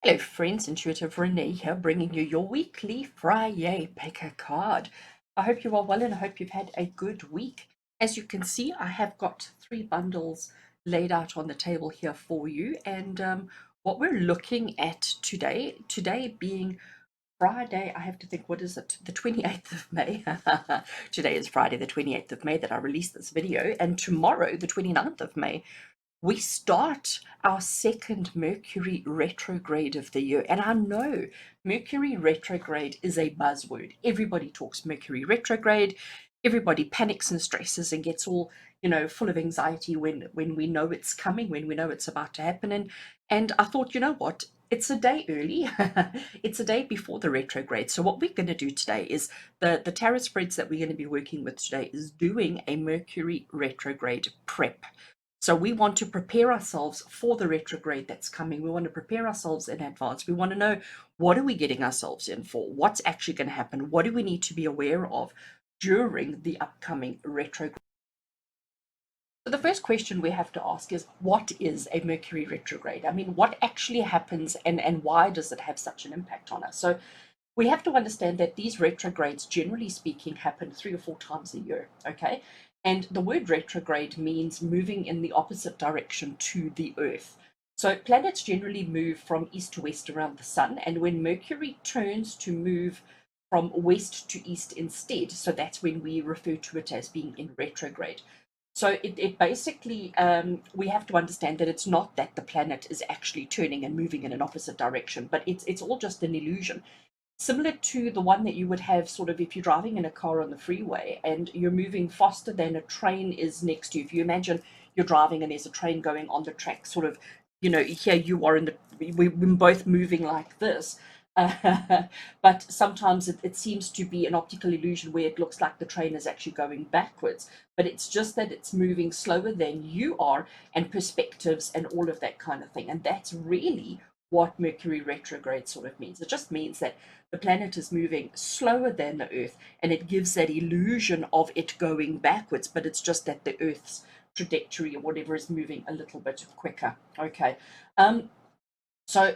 Hello friends, Intuitive Rene here, bringing you your weekly Friday pick a card. I hope you are well and I hope you've had a good week. As you can see, I have got three bundles laid out on the table here for you. And what we're looking at today being Friday, I have to think, what is it? The 28th of May. Today is Friday, the 28th of May that I released this video. And tomorrow, the 29th of May, we start our second Mercury retrograde of the year. And I know Mercury retrograde is a buzzword. Everybody talks Mercury retrograde. Everybody panics and stresses and gets all, full of anxiety when we know it's coming, when we know it's about to happen. And I thought, you know what? It's a day early. It's a day before the retrograde. So what we're going to do today is the tarot spreads that we're going to be working with today is doing a Mercury retrograde prep. So we want to prepare ourselves for the retrograde that's coming. We want to prepare ourselves in advance. We want to know, what are we getting ourselves in for? What's actually going to happen? What do we need to be aware of during the upcoming retrograde? So the first question we have to ask is, what is a Mercury retrograde? I mean, what actually happens and why does it have such an impact on us? So we have to understand that these retrogrades, generally speaking, happen 3 or 4 times a year, okay? And the word retrograde means moving in the opposite direction to the Earth. So planets generally move from east to west around the sun, and when Mercury turns to move from west to east instead, so that's when we refer to it as being in retrograde. So it basically, we have to understand that it's not that the planet is actually turning and moving in an opposite direction, but it's all just an illusion, similar to the one that you would have sort of if you're driving in a car on the freeway and you're moving faster than a train is next to you. If you imagine you're driving and there's a train going on the track, sort of, here you are we're both moving like this. But sometimes it seems to be an optical illusion where it looks like the train is actually going backwards, but it's just that it's moving slower than you are, and perspectives and all of that kind of thing. And that's really what Mercury retrograde sort of means. It just means that the planet is moving slower than the Earth, and it gives that illusion of it going backwards, but it's just that the Earth's trajectory or whatever is moving a little bit quicker. Okay. Um, so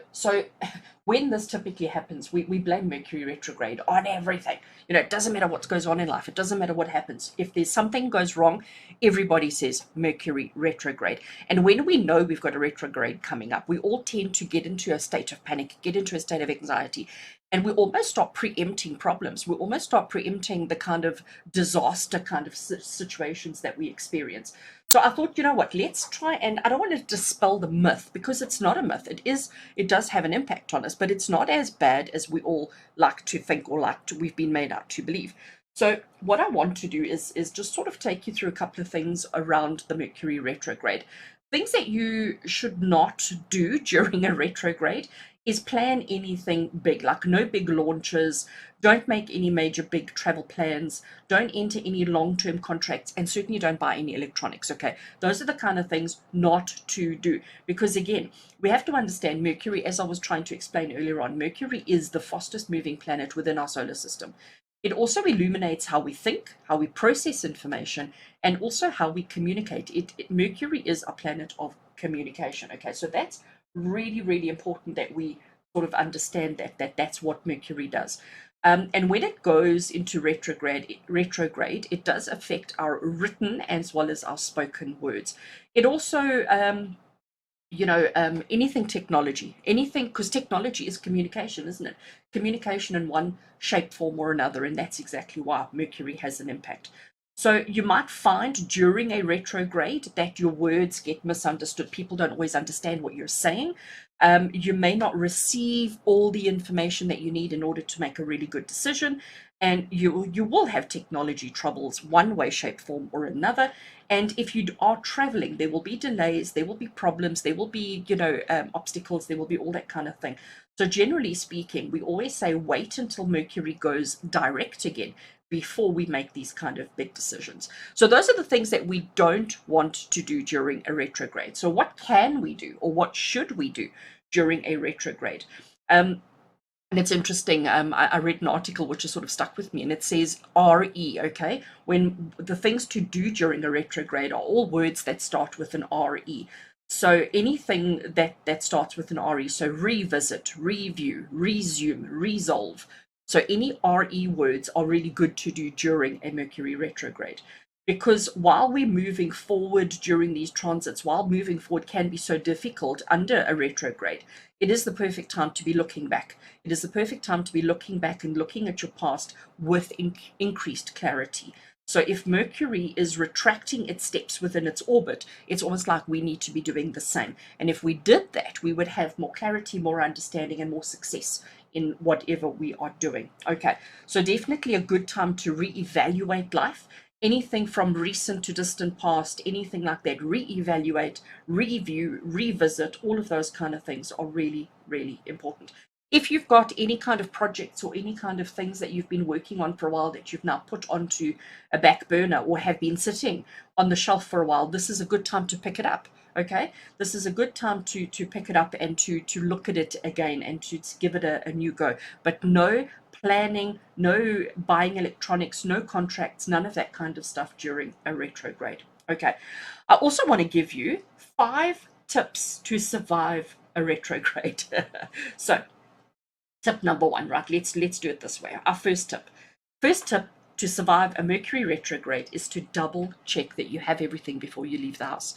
when this typically happens, we blame Mercury retrograde on everything. It doesn't matter what goes on in life. It doesn't matter what happens. If there's something goes wrong, everybody says Mercury retrograde. And when we know we've got a retrograde coming up, we all tend to get into a state of panic, get into a state of anxiety, and we almost start preempting problems. We almost start preempting the kind of disaster kind of situations that we experience. So I thought, you know what, let's try, and I don't want to dispel the myth, because it's not a myth. It does have an impact on us, but it's not as bad as we all like to think, or we've been made out to believe. So what I want to do is just sort of take you through a couple of things around the Mercury retrograde. Things that you should not do during a retrograde is plan anything big, like no big launches, don't make any major big travel plans, don't enter any long-term contracts, and certainly don't buy any electronics. Okay, those are the kind of things not to do, because again, we have to understand Mercury, as I was trying to explain earlier on, Mercury is the fastest moving planet within our solar system. It also illuminates how we think, how we process information, and also how we communicate. Mercury is a planet of communication. Okay, so that's really, really important that we sort of understand that's what Mercury does. And when it goes into retrograde, it does affect our written as well as our spoken words. It also, anything technology, anything, because technology is communication, isn't it? Communication in one shape, form, or another, and that's exactly why Mercury has an impact. So you might find during a retrograde that your words get misunderstood. People don't always understand what you're saying. You may not receive all the information that you need in order to make a really good decision, and you will have technology troubles one way, shape, form, or another. And if you are traveling, there will be delays, there will be problems, there will be, obstacles, there will be all that kind of thing. So generally speaking, we always say wait until Mercury goes direct again before we make these kind of big decisions. So those are the things that we don't want to do during a retrograde. So what can we do, or what should we do during a retrograde? And it's interesting, I read an article which has sort of stuck with me, and it says RE, okay? When the things to do during a retrograde are all words that start with an RE. So anything that starts with an RE, so revisit, review, resume, resolve. So any RE words are really good to do during a Mercury retrograde. Because while we're moving forward during these transits, while moving forward can be so difficult under a retrograde, it is the perfect time to be looking back. It is the perfect time to be looking back and looking at your past with increased clarity. So if Mercury is retracting its steps within its orbit, it's almost like we need to be doing the same. And if we did that, we would have more clarity, more understanding, and more success in whatever we are doing. Okay, so definitely a good time to reevaluate life. Anything from recent to distant past, anything like that, reevaluate, review, revisit, all of those kind of things are really, really important. If you've got any kind of projects or any kind of things that you've been working on for a while that you've now put onto a back burner or have been sitting on the shelf for a while, this is a good time to pick it up. Okay, this is a good time to pick it up and to look at it again and to give it a new go. But no planning, no buying electronics, no contracts, none of that kind of stuff during a retrograde. Okay, I also want to give you 5 tips to survive a retrograde. So tip number one, right? Let's do it this way. Our first tip. First tip to survive a Mercury retrograde is to double check that you have everything before you leave the house.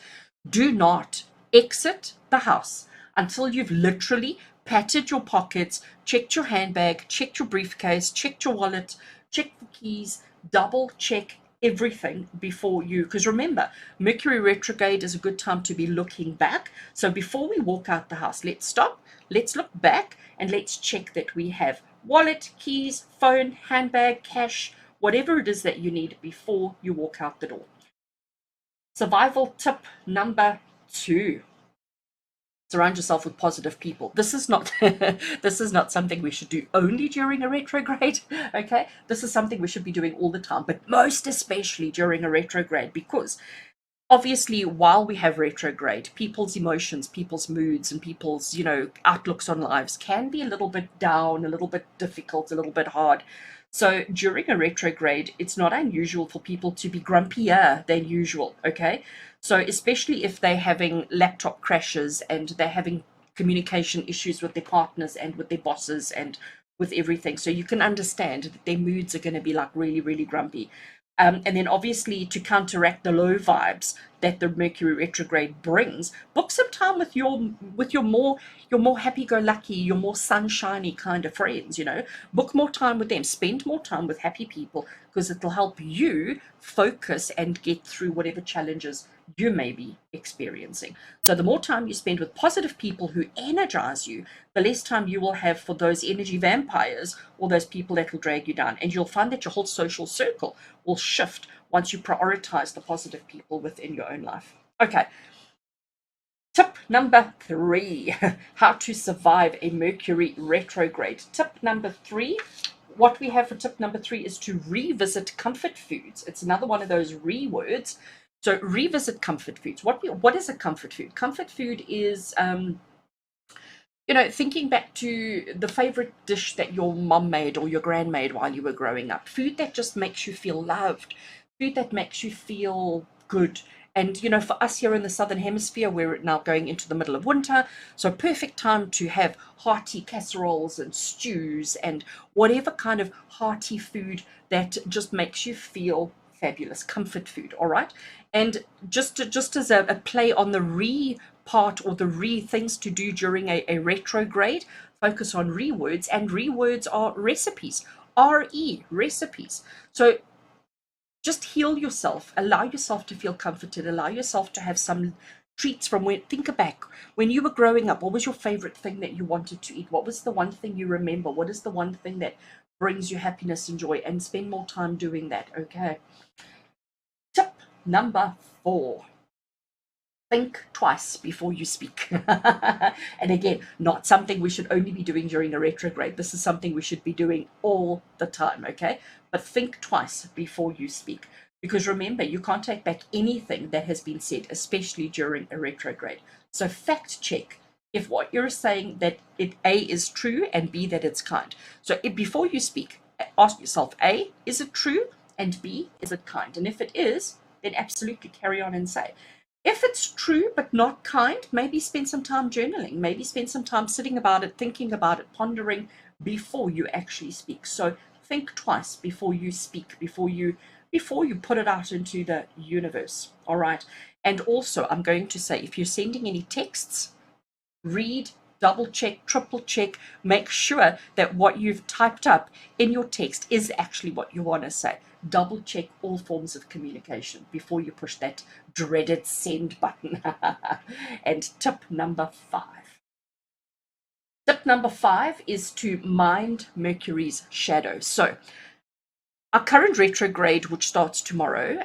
Do not exit the house until you've literally patted your pockets, checked your handbag, checked your briefcase, checked your wallet, checked the keys, double check everything before you, because remember, Mercury retrograde is a good time to be looking back. So before we walk out the house, let's stop, let's look back, and let's check that we have wallet, keys, phone, handbag, cash, whatever it is that you need before you walk out the door. Survival tip number 2. Surround yourself with positive people. This is not this is not something we should do only during a retrograde. Okay, this is something we should be doing all the time, but most especially during a retrograde, because obviously while we have retrograde, people's emotions, people's moods, and people's outlooks on lives can be a little bit down, a little bit difficult, a little bit hard. So during a retrograde, it's not unusual for people to be grumpier than usual. Okay, so especially if they're having laptop crashes and they're having communication issues with their partners and with their bosses and with everything, so you can understand that their moods are going to be like really, really grumpy. And then obviously to counteract the low vibes that the Mercury retrograde brings, book some time with your more happy-go-lucky, your more sunshiny kind of friends. Book more time with them, spend more time with happy people, because it'll help you focus and get through whatever challenges you may be experiencing. So the more time you spend with positive people who energize you, the less time you will have for those energy vampires or those people that will drag you down. And you'll find that your whole social circle will shift once you prioritize the positive people within your own life. Okay. Tip number 3, how to survive a Mercury retrograde. Tip number 3, what we have for tip number 3 is to revisit comfort foods. It's another one of those words. So revisit comfort foods. What is a comfort food? Comfort food is thinking back to the favorite dish that your mom made or your grand made while you were growing up. Food that just makes you feel loved, food that makes you feel good. And for us here in the Southern Hemisphere, we're now going into the middle of winter, so perfect time to have hearty casseroles and stews and whatever kind of hearty food that just makes you feel fabulous. Comfort food, all right? And just as a play on the part or the things to do during a retrograde, focus on rewords, and rewords are recipes, recipes. So just heal yourself, allow yourself to feel comforted, allow yourself to have some treats from think back when you were growing up. What was your favorite thing that you wanted to eat? What was the one thing you remember? What is the one thing that brings you happiness and joy? And spend more time doing that. Okay. Tip number 4, think twice before you speak. And again, not something we should only be doing during a retrograde. This is something we should be doing all the time, okay? But think twice before you speak. Because remember, you can't take back anything that has been said, especially during a retrograde. So fact check if what you're saying, that it A is true, and B, that it's kind. So before you speak, ask yourself, A, is it true? And B, is it kind? And if it is, then absolutely carry on and say. If it's true but not kind, maybe spend some time journaling, maybe spend some time sitting about it, thinking about it, pondering before you actually speak. So think twice before you speak, before you put it out into the universe. All right. And also, I'm going to say, if you're sending any texts, read, double check, triple check, make sure that what you've typed up in your text is actually what you want to say. Double check all forms of communication before you push that dreaded send button. And tip number 5. Tip number 5 is to mind Mercury's shadow. So, our current retrograde, which starts tomorrow,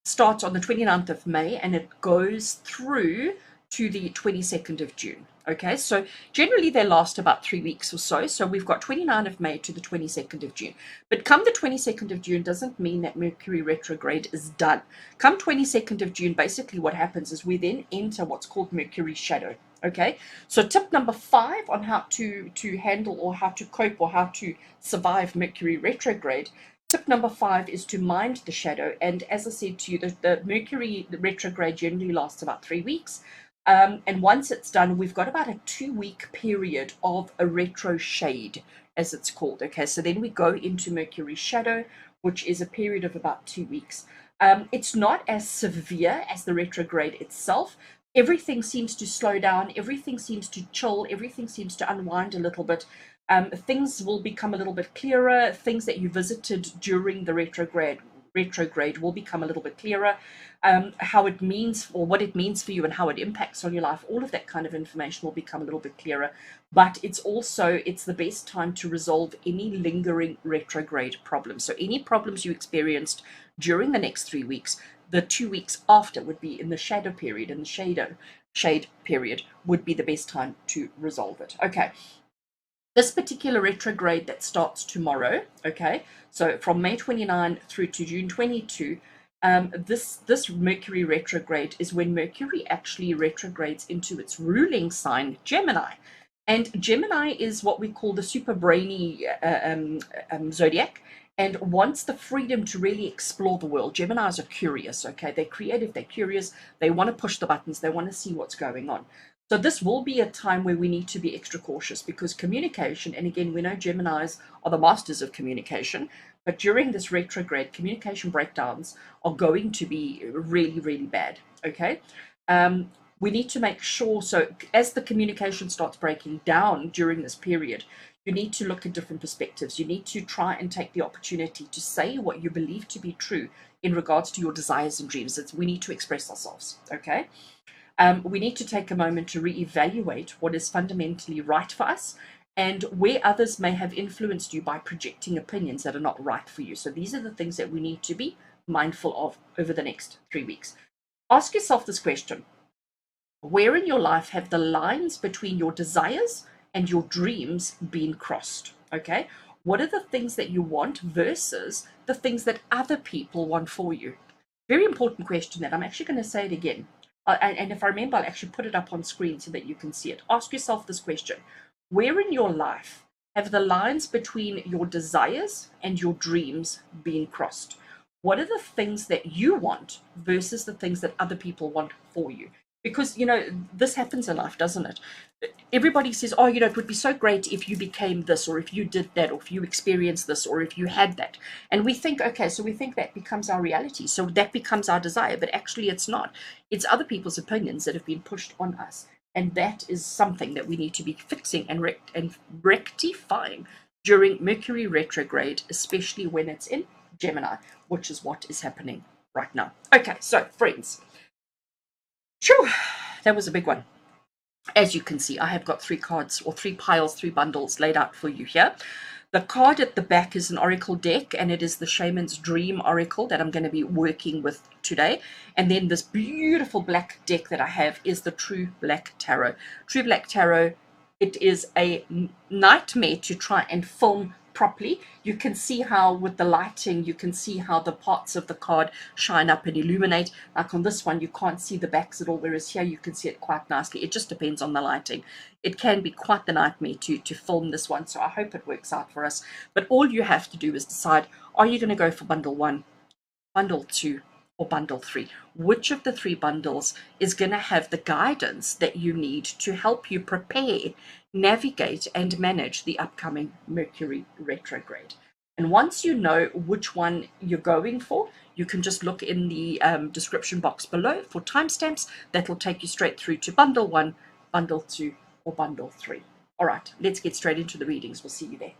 starts on the 29th of May and it goes through to the 22nd of June. Okay, so generally they last about 3 weeks or so. So we've got 29th of May to the 22nd of June. But come the 22nd of June doesn't mean that Mercury retrograde is done. Come 22nd of June, basically what happens is we then enter what's called Mercury shadow. Okay, so tip number 5 on how to handle or how to cope or how to survive Mercury retrograde. Tip number 5 is to mind the shadow. And as I said to you, the Mercury retrograde generally lasts about 3 weeks. And once it's done, we've got about a 2-week period of a retro shade, as it's called. Okay, so then we go into Mercury shadow, which is a period of about 2 weeks. It's not as severe as the retrograde itself. Everything seems to slow down, everything seems to chill, everything seems to unwind a little bit. Things will become a little bit clearer. Things that you visited during the retrograde will become a little bit clearer. How it means or what it means for you and how it impacts on your life, all of that kind of information will become a little bit clearer. But it's the best time to resolve any lingering retrograde problems. So any problems you experienced during the next 3 weeks, the 2 weeks after would be in the shadow period, and the shade period would be the best time to resolve it. Okay, this particular retrograde that starts tomorrow, okay, so from May 29 through to June 22, this Mercury retrograde is when Mercury actually retrogrades into its ruling sign, Gemini. And Gemini is what we call the super brainy zodiac and wants the freedom to really explore the world. Geminis are curious, okay? They're creative, they're curious, they want to push the buttons, they want to see what's going on. So this will be a time where we need to be extra cautious because communication, and again, we know Geminis are the masters of communication, but during this retrograde, communication breakdowns are going to be really, really bad, okay? We need to make sure, so as the communication starts breaking down during this period, you need to look at different perspectives. You need to try and take the opportunity to say what you believe to be true in regards to your desires and dreams. We need to express ourselves, okay? We need to take a moment to reevaluate what is fundamentally right for us and where others may have influenced you by projecting opinions that are not right for you. So these are the things that we need to be mindful of over the next 3 weeks. Ask yourself this question: where in your life have the lines between your desires and your dreams been crossed? Okay, what are the things that you want versus the things that other people want for you? Very important question that I'm actually going to say it again. And if I remember, I'll actually put it up on screen so that you can see it. Ask yourself this question: where in your life have the lines between your desires and your dreams been crossed? What are the things that you want versus the things that other people want for you? Because, this happens in life, doesn't it? Everybody says, oh, it would be so great if you became this, or if you did that, or if you experienced this, or if you had that. And we think, okay, so we think that becomes our reality. So that becomes our desire, but actually it's not. It's other people's opinions that have been pushed on us. And that is something that we need to be fixing and rectifying during Mercury retrograde, especially when it's in Gemini, which is what is happening right now. Okay, so friends, phew, that was a big one. As you can see, I have got 3 cards or 3 piles, 3 bundles laid out for you here. The card at the back is an oracle deck, and it is the Shaman's Dream Oracle that I'm going to be working with today. And then this beautiful black deck that I have is the True Black Tarot. True Black Tarot, it is a nightmare to try and film properly. You can see how with the lighting, you can see how the parts of the card shine up and illuminate. Like on this one, you can't see the backs at all, whereas here you can see it quite nicely. It just depends on the lighting. It can be quite the nightmare to film this one, so I hope it works out for us. But all you have to do is decide, are you going to go for bundle 1, bundle 2, or bundle 3? Which of the 3 bundles is going to have the guidance that you need to help you prepare, navigate, and manage the upcoming Mercury retrograde? And once you know which one you're going for, you can just look in the description box below for timestamps. That will take you straight through to bundle 1, bundle 2, or bundle 3. All right, let's get straight into the readings. We'll see you there.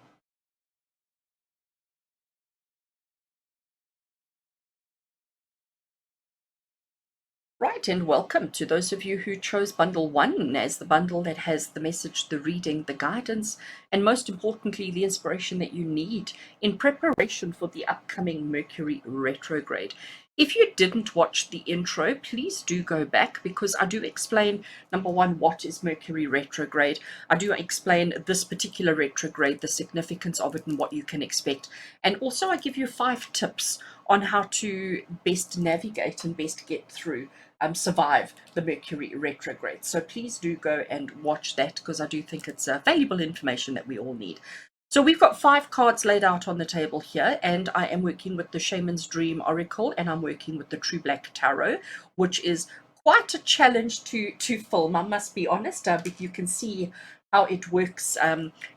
Right, and welcome to those of you who chose bundle 1 as the bundle that has the message, the reading, the guidance, and most importantly, the inspiration that you need in preparation for the upcoming Mercury retrograde. If you didn't watch the intro, please do go back, because I do explain, number 1, what is Mercury retrograde. I do explain this particular retrograde, the significance of it, and what you can expect. And also I give you 5 tips on how to best navigate and best get through, survive the Mercury retrograde. So please do go and watch that, because I do think it's valuable information that we all need. So we've got 5 cards laid out on the table here, and I am working with the Shaman's Dream Oracle, and I'm working with the True Black Tarot, which is quite a challenge to film, I must be honest, but you can see how it works.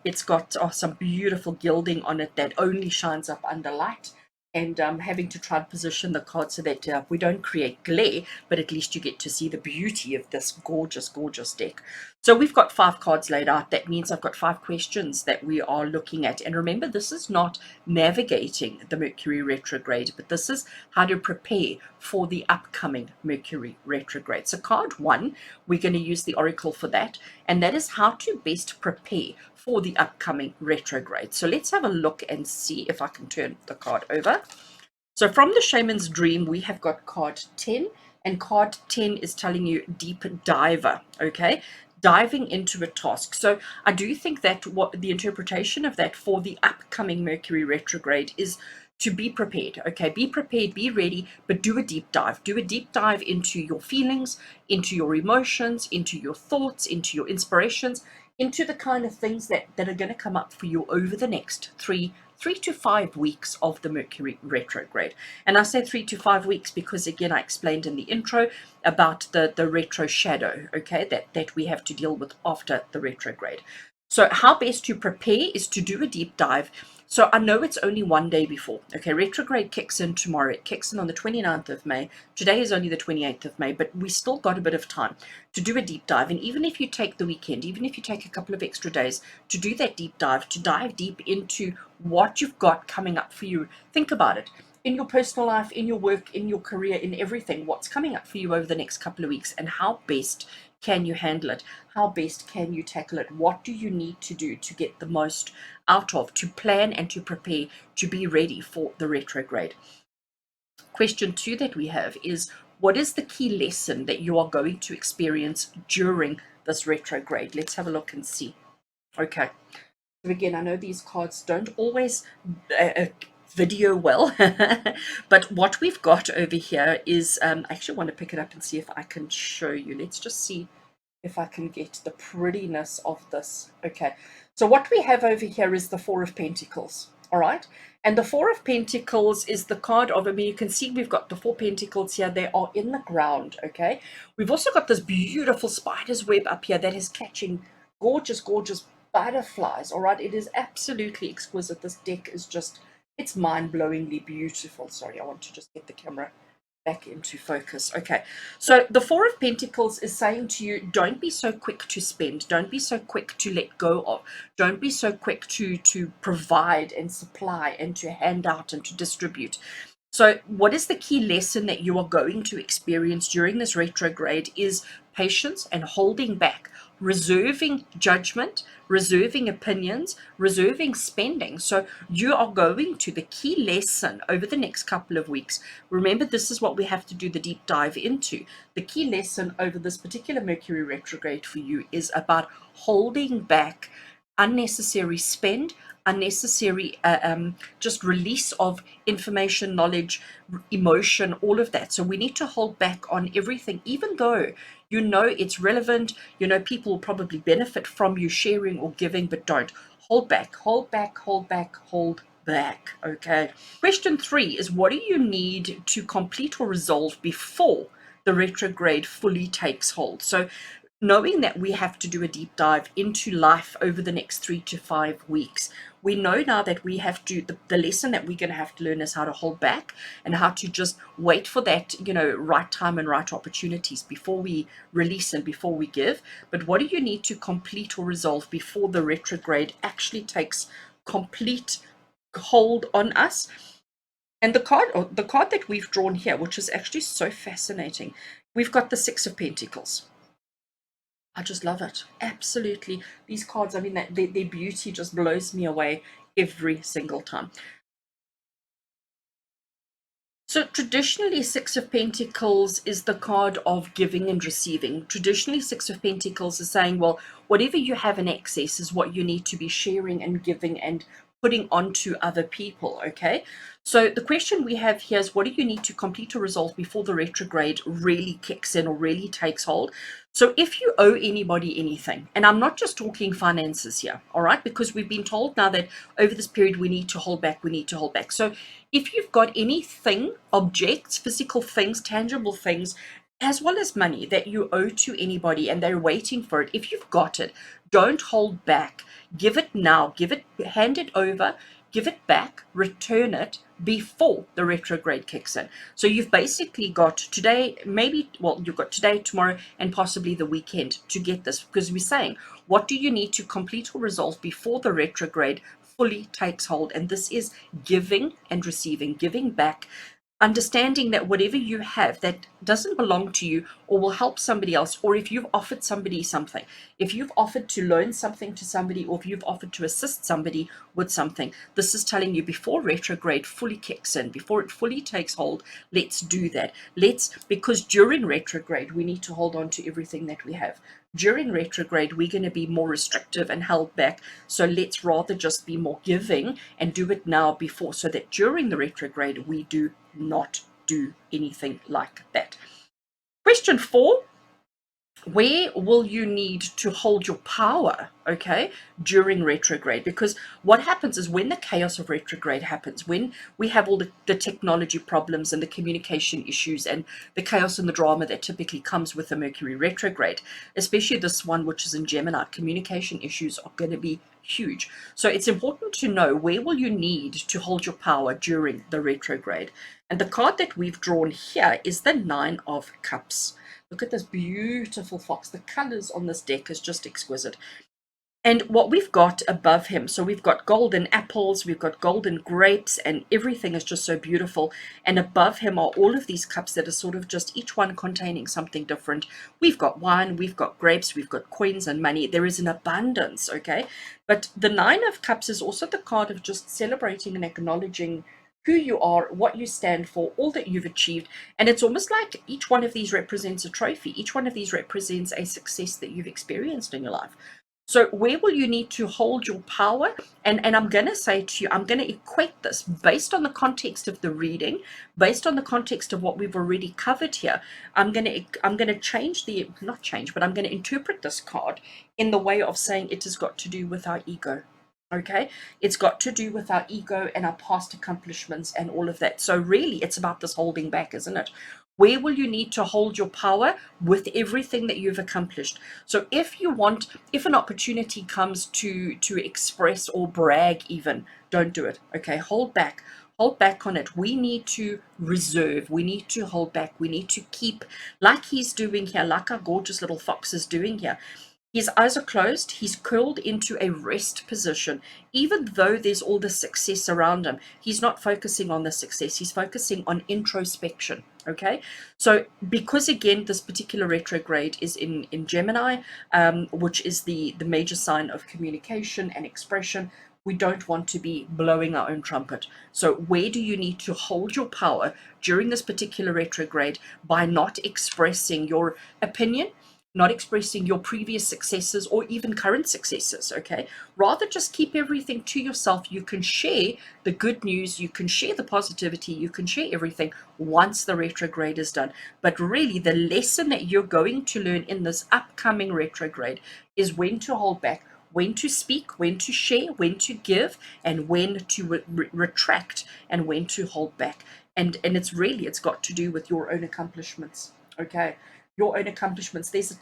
It's got some beautiful gilding on it that only shines up under light, and having to try and position the card so that we don't create glare, but at least you get to see the beauty of this gorgeous, gorgeous deck. So we've got 5 cards laid out. That means I've got 5 questions that we are looking at. And remember, this is not navigating the Mercury retrograde, but this is how to prepare for the upcoming Mercury retrograde. So card 1, we're going to use the Oracle for that, and that is how to best prepare for the upcoming retrograde. So let's have a look and see if I can turn the card over. So from the Shaman's Dream, we have got card 10, and card 10 is telling you deep diver, okay? Diving into a task. So I do think that what the interpretation of that for the upcoming Mercury retrograde is to be prepared, okay? Be prepared, be ready, but do a deep dive. Do a deep dive into your feelings, into your emotions, into your thoughts, into your inspirations, into the kind of things that are going to come up for you over the next 3 to 5 weeks of the Mercury retrograde. And I say 3 to 5 weeks because, again, I explained in the intro about the retro shadow, okay, that we have to deal with after the retrograde. So how best to prepare is to do a deep dive. So I know it's only one day before. Okay, retrograde kicks in tomorrow. It kicks in on the 29th of May. Today is only the 28th of May, but we still got a bit of time to do a deep dive. And even if you take the weekend, even if you take a couple of extra days to do that deep dive, to dive deep into what you've got coming up for you, think about it. In your personal life, in your work, in your career, in everything, what's coming up for you over the next couple of weeks, and how best can you handle it? How best can you tackle it? What do you need to do to get the most out of, to plan and to prepare, to be ready for the retrograde? Question 2 that we have is, what is the key lesson that you are going to experience during this retrograde? Let's have a look and see. Okay. So again, I know these cards don't always video well, but what we've got over here is, I actually want to pick it up and see if I can show you. Let's just see if I can get the prettiness of this. Okay, so what we have over here is the 4 of Pentacles, all right? And the 4 of Pentacles is the card of, I mean, you can see we've got the 4 Pentacles here. They are in the ground, okay? We've also got this beautiful spider's web up here that is catching gorgeous, gorgeous butterflies, all right? It is absolutely exquisite. This deck is just, it's mind-blowingly beautiful. Sorry, I want to just get the camera back into focus. Okay, so the 4 of Pentacles is saying to you, don't be so quick to spend, don't be so quick to let go of, don't be so quick to provide and supply and to hand out and to distribute. So what is the key lesson that you are going to experience during this retrograde is patience and holding back, reserving judgment, reserving opinions, reserving spending. So you are going to, the key lesson over the next couple of weeks, remember this is what we have to do the deep dive into. The key lesson over this particular Mercury retrograde for you is about holding back unnecessary spend, unnecessary just release of information, knowledge, emotion, all of that. So we need to hold back on everything, even though you know it's relevant, you know people will probably benefit from you sharing or giving, but don't. Hold back, hold back, hold back, hold back. Okay. Question 3 is, what do you need to complete or resolve before the retrograde fully takes hold? So knowing that we have to do a deep dive into life over the next 3 to 5 weeks, we know now that we have to, the lesson that we're going to have to learn is how to hold back and how to just wait for that, right time and right opportunities before we release and before we give. But what do you need to complete or resolve before the retrograde actually takes complete hold on us? And the card that we've drawn here, which is actually so fascinating, we've got the Six of Pentacles. I just love it. Absolutely. These cards, I mean, their beauty just blows me away every single time. So traditionally, Six of Pentacles is the card of giving and receiving. Traditionally, Six of Pentacles is saying, well, whatever you have in excess is what you need to be sharing and giving and putting onto other people, okay? So the question we have here is, what do you need to complete or resolve before the retrograde really kicks in or really takes hold? So if you owe anybody anything, and I'm not just talking finances here, all right, because we've been told now that over this period we need to hold back, we need to hold back. So if you've got anything, objects, physical things, tangible things, as well as money that you owe to anybody and they're waiting for it, if you've got it, don't hold back. Give it now, hand it over, give it back, return it before the retrograde kicks in. So you've basically got today, you've got today, tomorrow, and possibly the weekend to get this, because we're saying, what do you need to complete or resolve before the retrograde fully takes hold? And this is giving and receiving, giving back, understanding that whatever you have that doesn't belong to you or will help somebody else, or if you've offered somebody something, if you've offered to loan something to somebody, or if you've offered to assist somebody with something, this is telling you before retrograde fully kicks in, before it fully takes hold, let's do that. Because during retrograde we need to hold on to everything that we have. During retrograde we're going to be more restrictive and held back, so let's rather just be more giving and do it now before, so that during the retrograde we do not do anything like that. Question 4, where will you need to hold your power, okay, during retrograde? Because what happens is when the chaos of retrograde happens, when we have all the technology problems and the communication issues and the chaos and the drama that typically comes with the Mercury retrograde, especially this one, which is in Gemini, communication issues are going to be huge. So it's important to know, where will you need to hold your power during the retrograde? And the card that we've drawn here is the Nine of Cups. Look at this beautiful fox. The colors on this deck is just exquisite. And what we've got above him, so we've got golden apples, we've got golden grapes, and everything is just so beautiful. And above him are all of these cups that are sort of just each one containing something different. We've got wine, we've got grapes, we've got coins and money. There is an abundance, okay? But the Nine of Cups is also the card of just celebrating and acknowledging who you are, what you stand for, all that you've achieved. And it's almost like each one of these represents a trophy. Each one of these represents a success that you've experienced in your life. So where will you need to hold your power? And I'm going to say to you, I'm going to equate this based on the context of the reading, based on the context of what we've already covered here. I'm going to change not change, but I'm going to interpret this card in the way of saying it has got to do with our ego. Okay, it's got to do with our ego and our past accomplishments and all of that. So really it's about this holding back, isn't it? Where will you need to hold your power with everything that you've accomplished? So if an opportunity comes to express or brag even, don't do it. Okay, hold back on it. We need to reserve, we need to hold back, we need to keep, like he's doing here, like our gorgeous little fox is doing here. His eyes are closed, he's curled into a rest position. Even though there's all the success around him, he's not focusing on the success, he's focusing on introspection, okay? So because again, this particular retrograde is in Gemini, which is the major sign of communication and expression, we don't want to be blowing our own trumpet. So where do you need to hold your power during this particular retrograde by not expressing your opinion, not expressing your previous successes or even current successes, okay? Rather just keep everything to yourself. You can share the good news, you can share the positivity, you can share everything once the retrograde is done. But really the lesson that you're going to learn in this upcoming retrograde is when to hold back, when to speak, when to share, when to give, and when to retract, and when to hold back. And it's got to do with your own accomplishments. Okay, your own accomplishments. There's a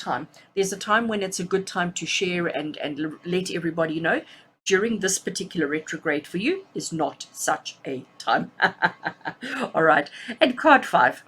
time when it's a good time to share and let everybody know. During this particular retrograde for you is not such a time. All right. And card 5,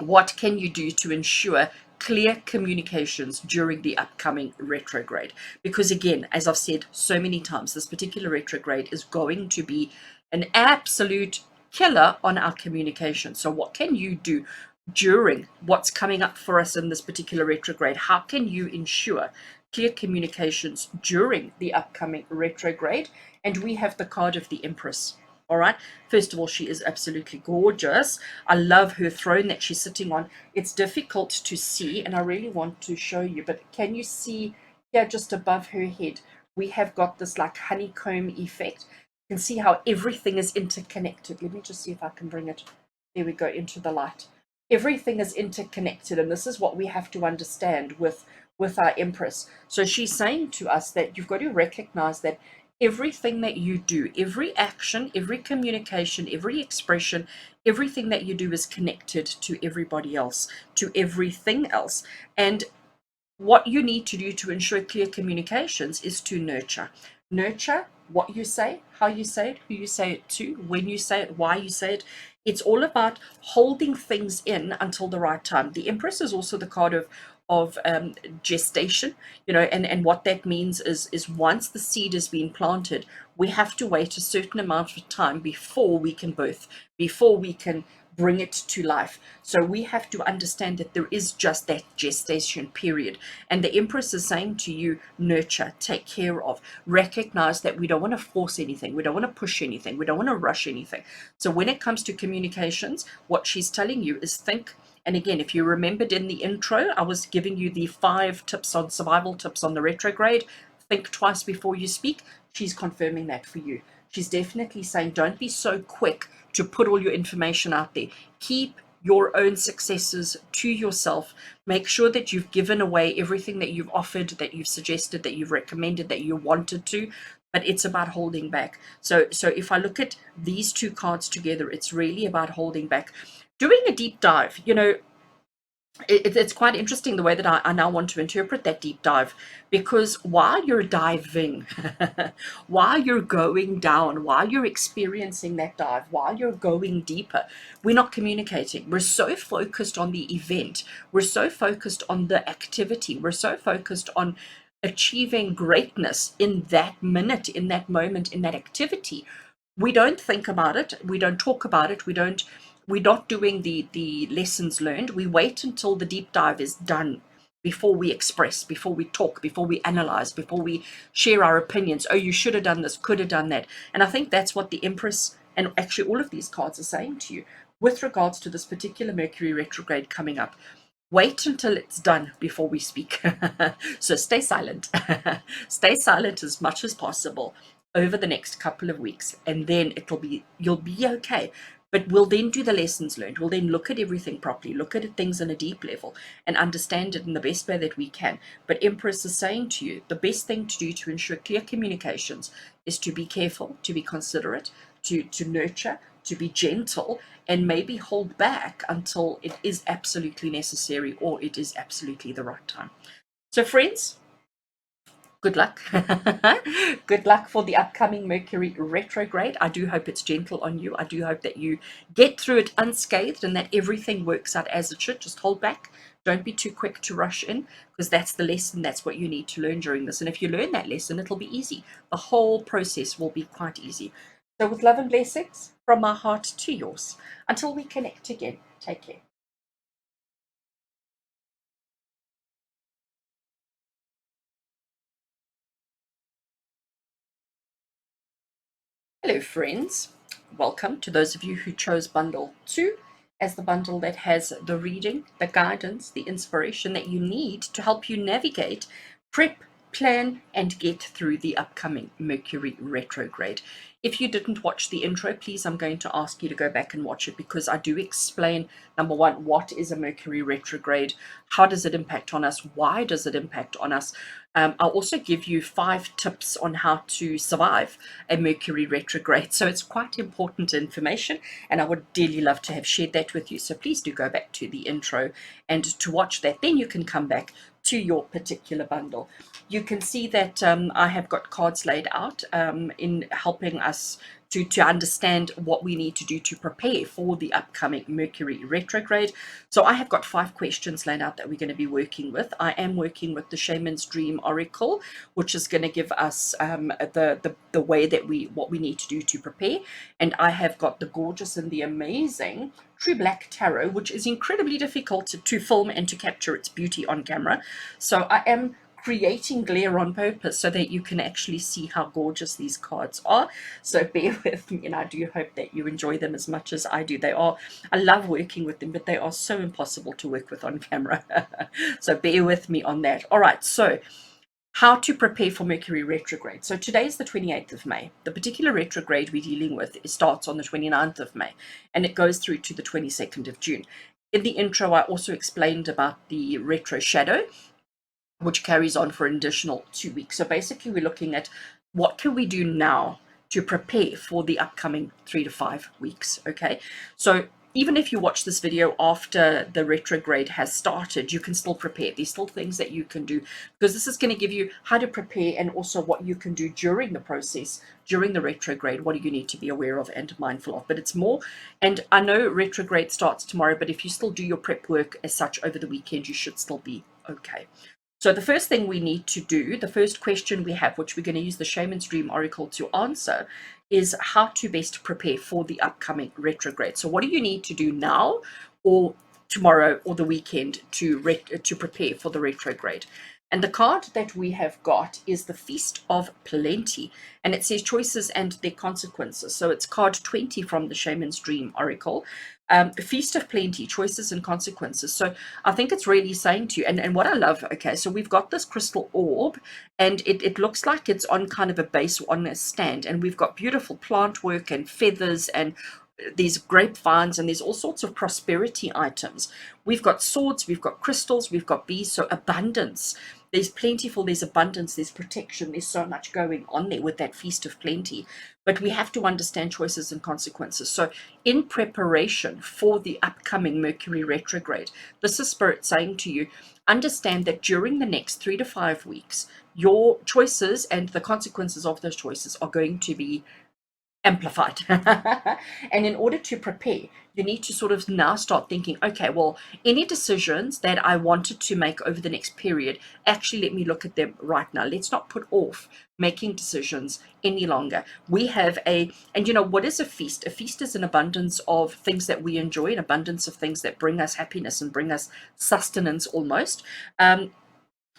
what can you do to ensure clear communications during the upcoming retrograde? Because again, as I've said so many times, this particular retrograde is going to be an absolute killer on our communication. So what can you do during what's coming up for us in this particular retrograde? How can you ensure clear communications during the upcoming retrograde? And we have the card of the Empress. All right. First of all, she is absolutely gorgeous. I love her throne that she's sitting on. It's difficult to see, and I really want to show you, but can you see here just above her head? We have got this like honeycomb effect. You can see how everything is interconnected. Let me just see if I can bring it. There we go, into the light. Everything is interconnected, and this is what we have to understand with our Empress. So she's saying to us that you've got to recognize that everything that you do, every action, every communication, every expression, everything that you do is connected to everybody else, to everything else. And what you need to do to ensure clear communications is to nurture. Nurture what you say, how you say it, who you say it to, when you say it, why you say it. It's all about holding things in until the right time. The Empress is also the card of gestation, and what that means is once the seed has been planted, we have to wait a certain amount of time before we can birth, before we can bring it to life. So we have to understand that there is just that gestation period. And the Empress is saying to you, nurture, take care of, recognize that we don't want to force anything. We don't want to push anything. We don't want to rush anything. So when it comes to communications, what she's telling you is think. And again, if you remembered in the intro, I was giving you the 5 tips on survival tips on the retrograde. Think twice before you speak. She's confirming that for you. She's definitely saying don't be so quick to put all your information out there. Keep your own successes to yourself. Make sure that you've given away everything that you've offered, that you've suggested, that you've recommended, that you wanted to. But it's about holding back. So if I look at these 2 cards together, it's really about holding back. Doing a deep dive, it's quite interesting the way that I now want to interpret that deep dive, because while you're diving, while you're going down, while you're experiencing that dive, while you're going deeper, we're not communicating. We're so focused on the event. We're so focused on the activity. We're so focused on achieving greatness in that minute, in that moment, in that activity. We don't think about it. We don't talk about it. We're not doing the lessons learned. We wait until the deep dive is done before we express, before we talk, before we analyze, before we share our opinions. Oh, you should have done this, could have done that. And I think that's what the Empress and actually all of these cards are saying to you with regards to this particular Mercury retrograde coming up. Wait until it's done before we speak. So stay silent. Stay silent as much as possible over the next couple of weeks, and then you'll be okay. But we'll then do the lessons learned. We'll then look at everything properly, look at things on a deep level, and understand it in the best way that we can. But Empress is saying to you, the best thing to do to ensure clear communications is to be careful, to be considerate, to nurture, to be gentle, and maybe hold back until it is absolutely necessary or it is absolutely the right time. So friends, good luck. Good luck for the upcoming Mercury retrograde. I do hope it's gentle on you. I do hope that you get through it unscathed and that everything works out as it should. Just hold back. Don't be too quick to rush in, because that's the lesson. That's what you need to learn during this. And if you learn that lesson, it'll be easy. The whole process will be quite easy. So with love and blessings from my heart to yours. Until we connect again, take care. Hello friends, welcome to those of you who chose bundle 2 as the bundle that has the reading, the guidance, the inspiration that you need to help you navigate, prep plan and get through the upcoming Mercury retrograde. If you didn't watch the intro, please, I'm going to ask you to go back and watch it, because I do explain, number one, what is a Mercury retrograde? How does it impact on us? Why does it impact on us? I'll also give you 5 tips on how to survive a Mercury retrograde. So it's quite important information, and I would dearly love to have shared that with you. So please do go back to the intro and to watch that. Then you can come back to your particular bundle. You can see that I have got cards laid out in helping us to understand what we need to do to prepare for the upcoming Mercury retrograde. So I have got 5 questions laid out that we're going to be working with. I am working with the Shaman's Dream Oracle, which is going to give us the way that what we need to do to prepare. And I have got the gorgeous and the amazing True Black Tarot, which is incredibly difficult to film and to capture its beauty on camera. So I am creating glare on purpose so that you can actually see how gorgeous these cards are. So bear with me, and I do hope that you enjoy them as much as I do. I love working with them, but they are so impossible to work with on camera. So bear with me on that. All right, so how to prepare for Mercury retrograde. So today is the 28th of May. The particular retrograde we're dealing with starts on the 29th of May, and it goes through to the 22nd of June. In the intro, I also explained about the retro shadow, which carries on for an additional 2 weeks. So basically, we're looking at what can we do now to prepare for the upcoming 3 to 5 weeks. Okay, so even if you watch this video after the retrograde has started, you can still prepare. There's still things that you can do, because this is going to give you how to prepare, and also what you can do during the process, during the retrograde. What do you need to be aware of and mindful of? But it's more, and I know retrograde starts tomorrow, but if you still do your prep work as such over the weekend, you should still be okay. So the first thing we need to do, the first question we have, which we're going to use the Shaman's Dream Oracle to answer, is how to best prepare for the upcoming retrograde. So what do you need to do now, or tomorrow, or the weekend to prepare for the retrograde? And the card that we have got is the Feast of Plenty, and it says choices and their consequences. So it's card 20 from the Shaman's Dream Oracle. The Feast of Plenty, choices and consequences. So I think it's really saying to you, and what I love, okay, so we've got this crystal orb, and it looks like it's on kind of a base on a stand, and we've got beautiful plant work and feathers and these grapevines, and there's all sorts of prosperity items. We've got swords, we've got crystals, we've got bees, so abundance. There's plentiful, there's abundance, there's protection, there's so much going on there with that Feast of Plenty. But we have to understand choices and consequences. So in preparation for the upcoming Mercury retrograde, this is Spirit saying to you, understand that during the next 3 to 5 weeks, your choices and the consequences of those choices are going to be amplified. And in order to prepare, you need to sort of now start thinking, okay, well, any decisions that I wanted to make over the next period, actually let me look at them right now. Let's not put off making decisions any longer. We have and you know, what is a feast? A feast is an abundance of things that we enjoy, an abundance of things that bring us happiness and bring us sustenance almost.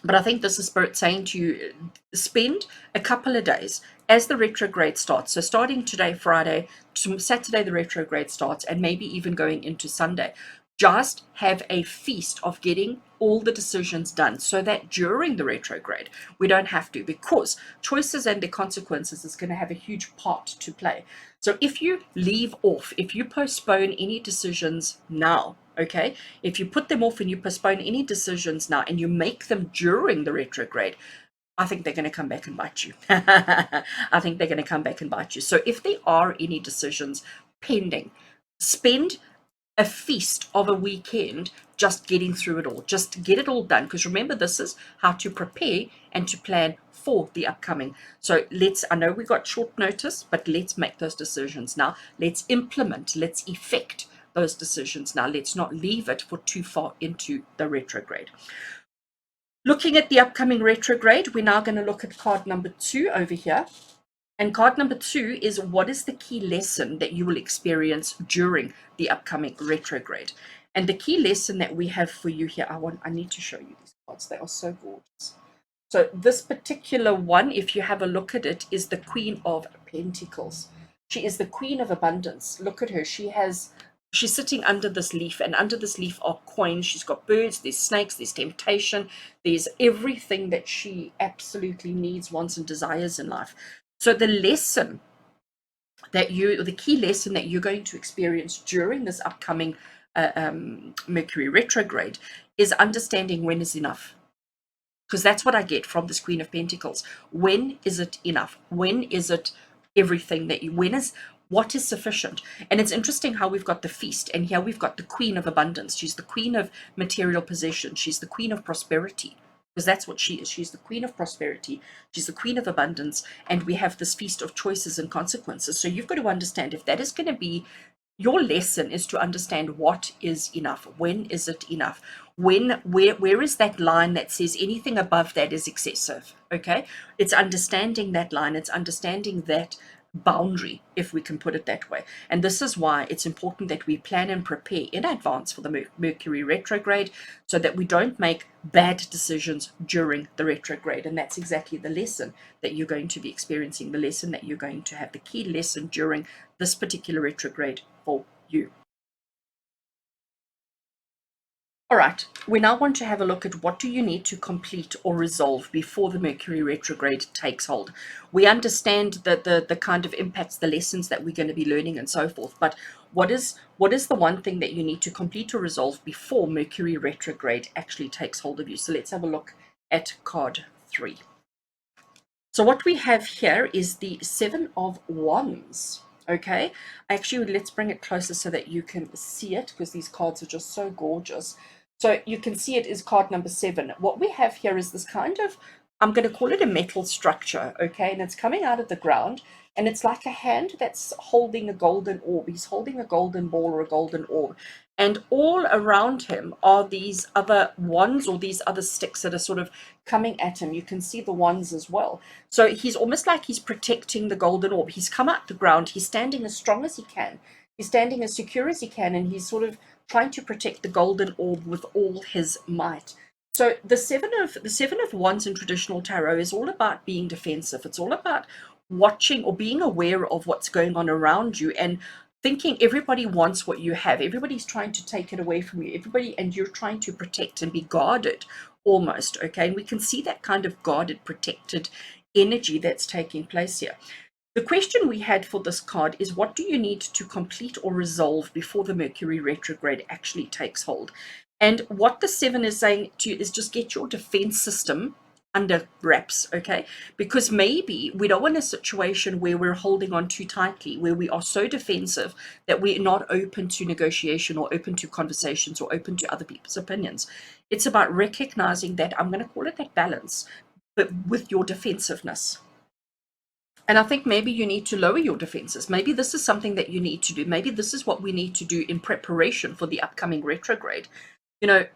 But I think this is Spirit saying to you, spend a couple of days as the retrograde starts. So starting today, Friday, to Saturday, the retrograde starts, and maybe even going into Sunday. Just have a feast of getting all the decisions done, so that during the retrograde, we don't have to, because choices and their consequences is going to have a huge part to play. So if you leave off, if you postpone any decisions now, okay, if you put them off and you postpone any decisions now and you make them during the retrograde, I think they're going to come back and bite you. I think they're going to come back and bite you. So if there are any decisions pending, spend a feast of a weekend just getting through it all. Just get it all done, because remember, this is how to prepare and to plan for the upcoming. So I know we got short notice, but let's make those decisions now. Let's implement, let's effect those decisions now. Let's not leave it for too far into the retrograde. Looking at the upcoming retrograde, we're now going to look at card number 2 over here. And card number 2 is, what is the key lesson that you will experience during the upcoming retrograde? And the key lesson that we have for you here, I need to show you these cards. They are so gorgeous. So this particular one, if you have a look at it, is the Queen of Pentacles. She is the Queen of Abundance. Look at her. She has she's sitting under this leaf, and under this leaf are coins. She's got birds, there's snakes, there's temptation, there's everything that she absolutely needs, wants, and desires in life. So the lesson the key lesson that you're going to experience during this upcoming Mercury retrograde is understanding when is enough. Because that's what I get from this Queen of Pentacles. When is it enough? When is it everything that you, what is sufficient? And it's interesting how we've got the feast, and here we've got the Queen of Abundance. She's the Queen of material possession. She's the Queen of prosperity, because that's what she is. She's the Queen of prosperity. She's the Queen of abundance. And we have this feast of choices and consequences. So you've got to understand, if that is going to be your lesson, is to understand what is enough. When is it enough? Where is that line that says anything above that is excessive? Okay, it's understanding that line. It's understanding that boundary, if we can put it that way. And this is why it's important that we plan and prepare in advance for the Mercury retrograde, so that we don't make bad decisions during the retrograde. And that's exactly the lesson that you're going to be experiencing, the lesson that you're going to have, the key lesson during this particular retrograde for you. All right, we now want to have a look at what do you need to complete or resolve before the Mercury retrograde takes hold. We understand that the kind of impacts, the lessons that we're going to be learning and so forth, but what is the one thing that you need to complete or resolve before Mercury retrograde actually takes hold of you? So let's have a look at card 3. So what we have here is the Seven of Wands. Okay, actually, let's bring it closer so that you can see it, because these cards are just so gorgeous. So you can see it is card number 7. What we have here is this kind of, I'm going to call it a metal structure, okay? And it's coming out of the ground, and it's like a hand that's holding a golden orb. He's holding a golden ball or a golden orb. And all around him are these other wands, or these other sticks that are sort of coming at him. You can see the wands as well. So he's almost like he's protecting the golden orb. He's come out the ground. He's standing as strong as he can. He's standing as secure as he can, and he's sort of trying to protect the golden orb with all his might. So the seven of wands in traditional tarot is all about being defensive. It's all about watching or being aware of what's going on around you, and thinking everybody wants what you have. Everybody's trying to take it away from you. Everybody, and you're trying to protect and be guarded almost, okay? And we can see that kind of guarded, protected energy that's taking place here. The question we had for this card is, what do you need to complete or resolve before the Mercury retrograde actually takes hold? And what the 7 is saying to you is, just get your defense system under wraps, okay? Because maybe we don't want a situation where we're holding on too tightly, where we are so defensive that we're not open to negotiation or open to conversations or open to other people's opinions. It's about recognizing that, I'm going to call it that balance, but with your defensiveness. And I think maybe you need to lower your defenses. Maybe this is something that you need to do. Maybe this is what we need to do in preparation for the upcoming retrograde. You know,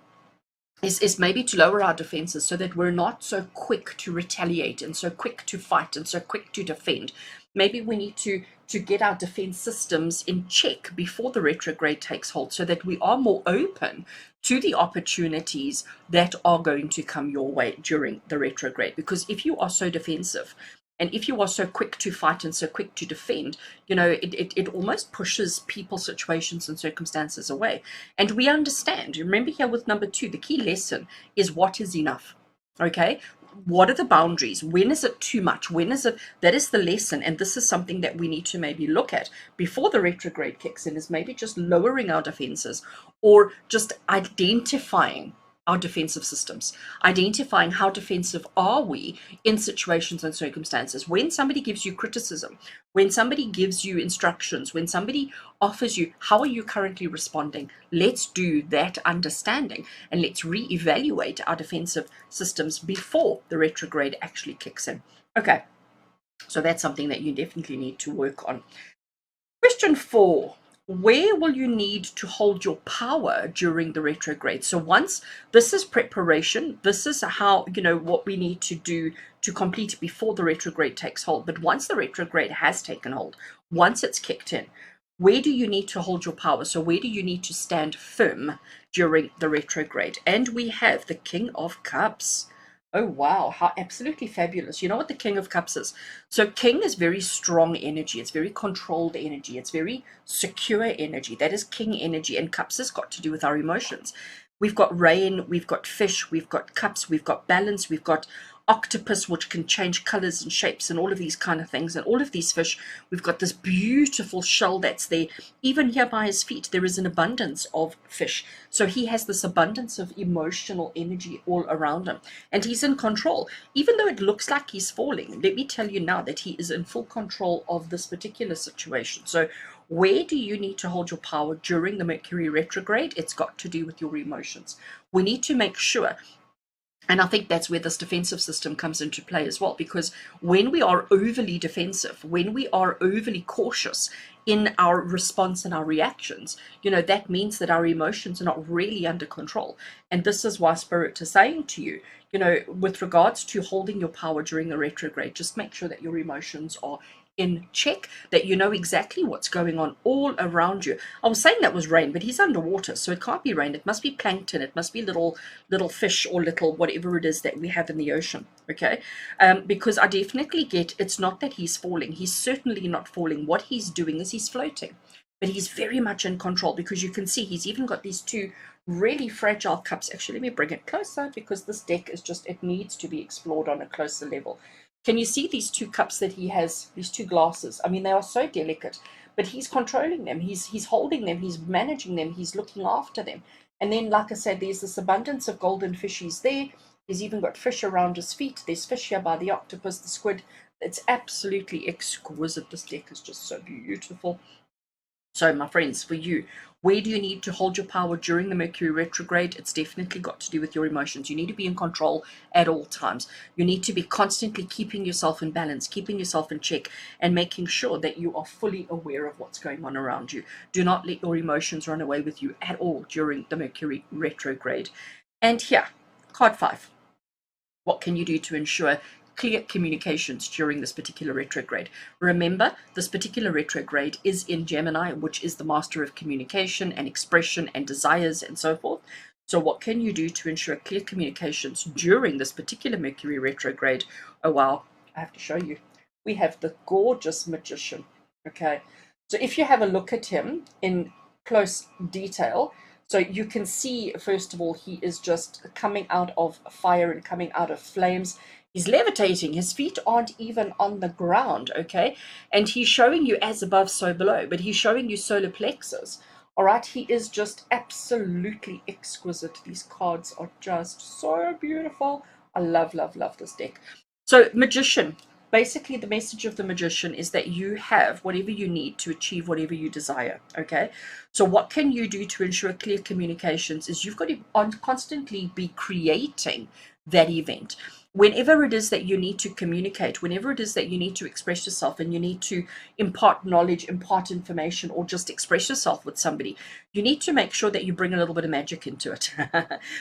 is maybe to lower our defenses so that we're not so quick to retaliate and so quick to fight and so quick to defend. Maybe we need to get our defense systems in check before the retrograde takes hold, so that we are more open to the opportunities that are going to come your way during the retrograde. Because if you are so defensive, and if you are so quick to fight and so quick to defend, you know, it almost pushes people, situations, and circumstances away. And we understand. Remember here with number 2, the key lesson is what is enough. Okay? What are the boundaries? When is it too much? When is it? That is the lesson. And this is something that we need to maybe look at before the retrograde kicks in, is maybe just lowering our defenses, or just identifying our defensive systems, identifying how defensive are we in situations and circumstances. When somebody gives you criticism, when somebody gives you instructions, when somebody offers you, how are you currently responding? Let's do that understanding, and let's reevaluate our defensive systems before the retrograde actually kicks in. Okay, so that's something that you definitely need to work on. Question 4. Where will you need to hold your power during the retrograde? So once this is preparation, this is how, you know, what we need to do to complete before the retrograde takes hold. But once the retrograde has taken hold, once it's kicked in, where do you need to hold your power? So where do you need to stand firm during the retrograde? And we have the King of Cups. Oh, wow. How absolutely fabulous. You know what the King of Cups is? So, King is very strong energy. It's very controlled energy. It's very secure energy. That is King energy. And Cups has got to do with our emotions. We've got rain, we've got fish, we've got cups, we've got balance, we've got octopus, which can change colors and shapes and all of these kind of things. And all of these fish, we've got this beautiful shell that's there. Even here by his feet, there is an abundance of fish. So he has this abundance of emotional energy all around him. And he's in control. Even though it looks like he's falling, let me tell you now that he is in full control of this particular situation. So where do you need to hold your power during the Mercury retrograde? It's got to do with your emotions. We need to make sure, and I think that's where this defensive system comes into play as well, because when we are overly defensive, when we are overly cautious in our response and our reactions, that means that our emotions are not really under control. And this is why Spirit is saying to you, with regards to holding your power during the retrograde, just make sure that your emotions are in check, that you know exactly what's going on all around you. I was saying that was rain, but he's underwater, so it can't be rain. It must be plankton. It must be little fish or little whatever it is that we have in the ocean. Okay, because I definitely get it's not that he's falling. He's certainly not falling. What he's doing is he's floating, but he's very much in control, because you can see he's even got these two really fragile cups. Actually, let me bring it closer, because this deck is just, it needs to be explored on a closer level. Can you see these two cups that he has, these two glasses? I mean, they are so delicate, but he's controlling them. He's holding them. He's managing them. He's looking after them. And then, like I said, there's this abundance of golden fishies there. He's even got fish around his feet. There's fish here by the octopus, the squid. It's absolutely exquisite. This deck is just so beautiful. So, my friends, for you, where do you need to hold your power during the Mercury retrograde? It's definitely got to do with your emotions. You need to be in control at all times. You need to be constantly keeping yourself in balance, keeping yourself in check, and making sure that you are fully aware of what's going on around you. Do not let your emotions run away with you at all during the Mercury retrograde. And here, card 5. What can you do to ensure clear communications during this particular retrograde? Remember, this particular retrograde is in Gemini, which is the master of communication and expression and desires and so forth. So what can you do to ensure clear communications during this particular Mercury retrograde? Oh, wow, I have to show you. We have the gorgeous magician. Okay, so if you have a look at him in close detail, so you can see, first of all, he is just coming out of fire and coming out of flames. He's levitating. His feet aren't even on the ground, okay? And he's showing you as above, so below, but he's showing you solar plexus. All right, he is just absolutely exquisite. These cards are just so beautiful. I love, love, love this deck. So, magician. Basically, the message of the magician is that you have whatever you need to achieve whatever you desire, okay? So what can you do to ensure clear communications is you've got to constantly be creating that event. Whenever it is that you need to communicate, whenever it is that you need to express yourself and you need to impart knowledge, impart information, or just express yourself with somebody, you need to make sure that you bring a little bit of magic into it.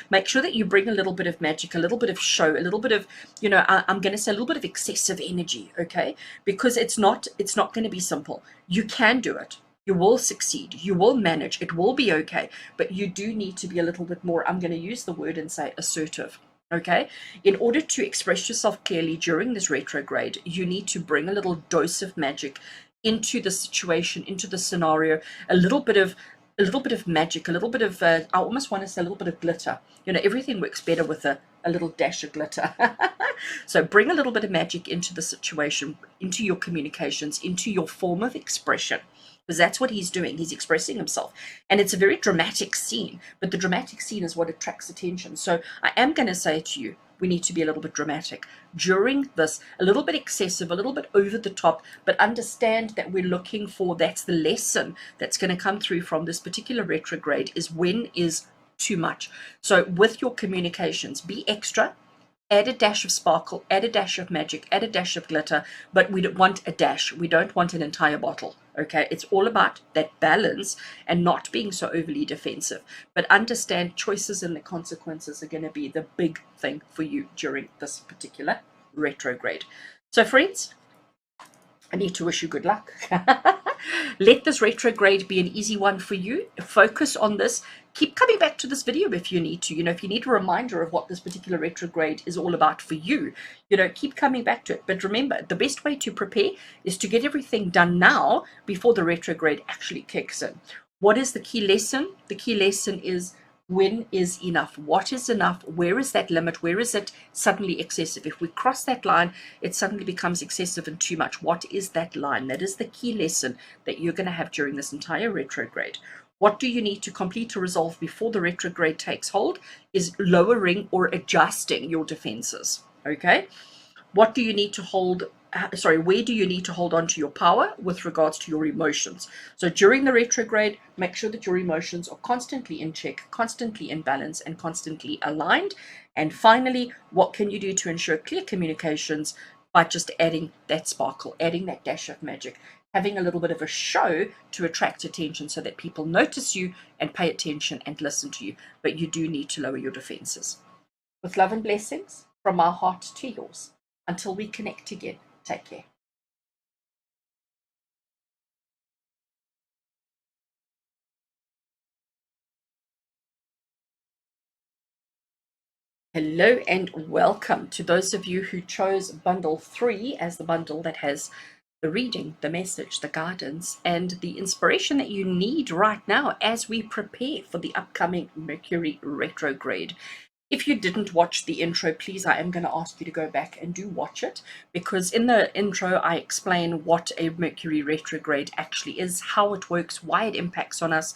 Make sure that you bring a little bit of magic, a little bit of show, a little bit of, I'm going to say a little bit of excessive energy, okay? Because it's not going to be simple. You can do it. You will succeed. You will manage. It will be okay. But you do need to be a little bit more, I'm going to use the word and say assertive. Okay, in order to express yourself clearly during this retrograde, you need to bring a little dose of magic into the situation, into the scenario, a little bit of magic, a little bit of I almost want to say a little bit of glitter. Everything works better with a little dash of glitter. So bring a little bit of magic into the situation, into your communications, into your form of expression, because that's what he's doing. He's expressing himself, and it's a very dramatic scene, but the dramatic scene is what attracts attention. So I am going to say to you, we need to be a little bit dramatic during this, a little bit excessive, a little bit over the top, but understand that we're looking for, that's the lesson that's going to come through from this particular retrograde, is when is too much. So with your communications, be extra. Add a dash of sparkle, add a dash of magic, add a dash of glitter, but we don't want a dash. We don't want an entire bottle, okay? It's all about that balance and not being so overly defensive. But understand choices and the consequences are going to be the big thing for you during this particular retrograde. So friends, I need to wish you good luck. Let this retrograde be an easy one for you. Focus on this. Keep coming back to this video if you need to. If you need a reminder of what this particular retrograde is all about for you, keep coming back to it. But remember, the best way to prepare is to get everything done now before the retrograde actually kicks in. What is the key lesson? The key lesson is, when is enough? What is enough? Where is that limit? Where is it suddenly excessive? If we cross that line, it suddenly becomes excessive and too much. What is that line? That is the key lesson that you're going to have during this entire retrograde. What do you need to complete or resolve before the retrograde takes hold is lowering or adjusting your defenses. Okay? What do you need to hold? Where do you need to hold on to your power with regards to your emotions? So during the retrograde, make sure that your emotions are constantly in check, constantly in balance, and constantly aligned. And finally, what can you do to ensure clear communications? By just adding that sparkle, adding that dash of magic, having a little bit of a show to attract attention so that people notice you and pay attention and listen to you. But you do need to lower your defenses. With love and blessings from our heart to yours. Until we connect again, take care. Hello and welcome to those of you who chose bundle 3 as the bundle that has the reading, the message, the guidance, and the inspiration that you need right now as we prepare for the upcoming Mercury retrograde. If you didn't watch the intro, please, I am going to ask you to go back and do watch it, because in the intro I explain what a Mercury retrograde actually is, how it works, why it impacts on us.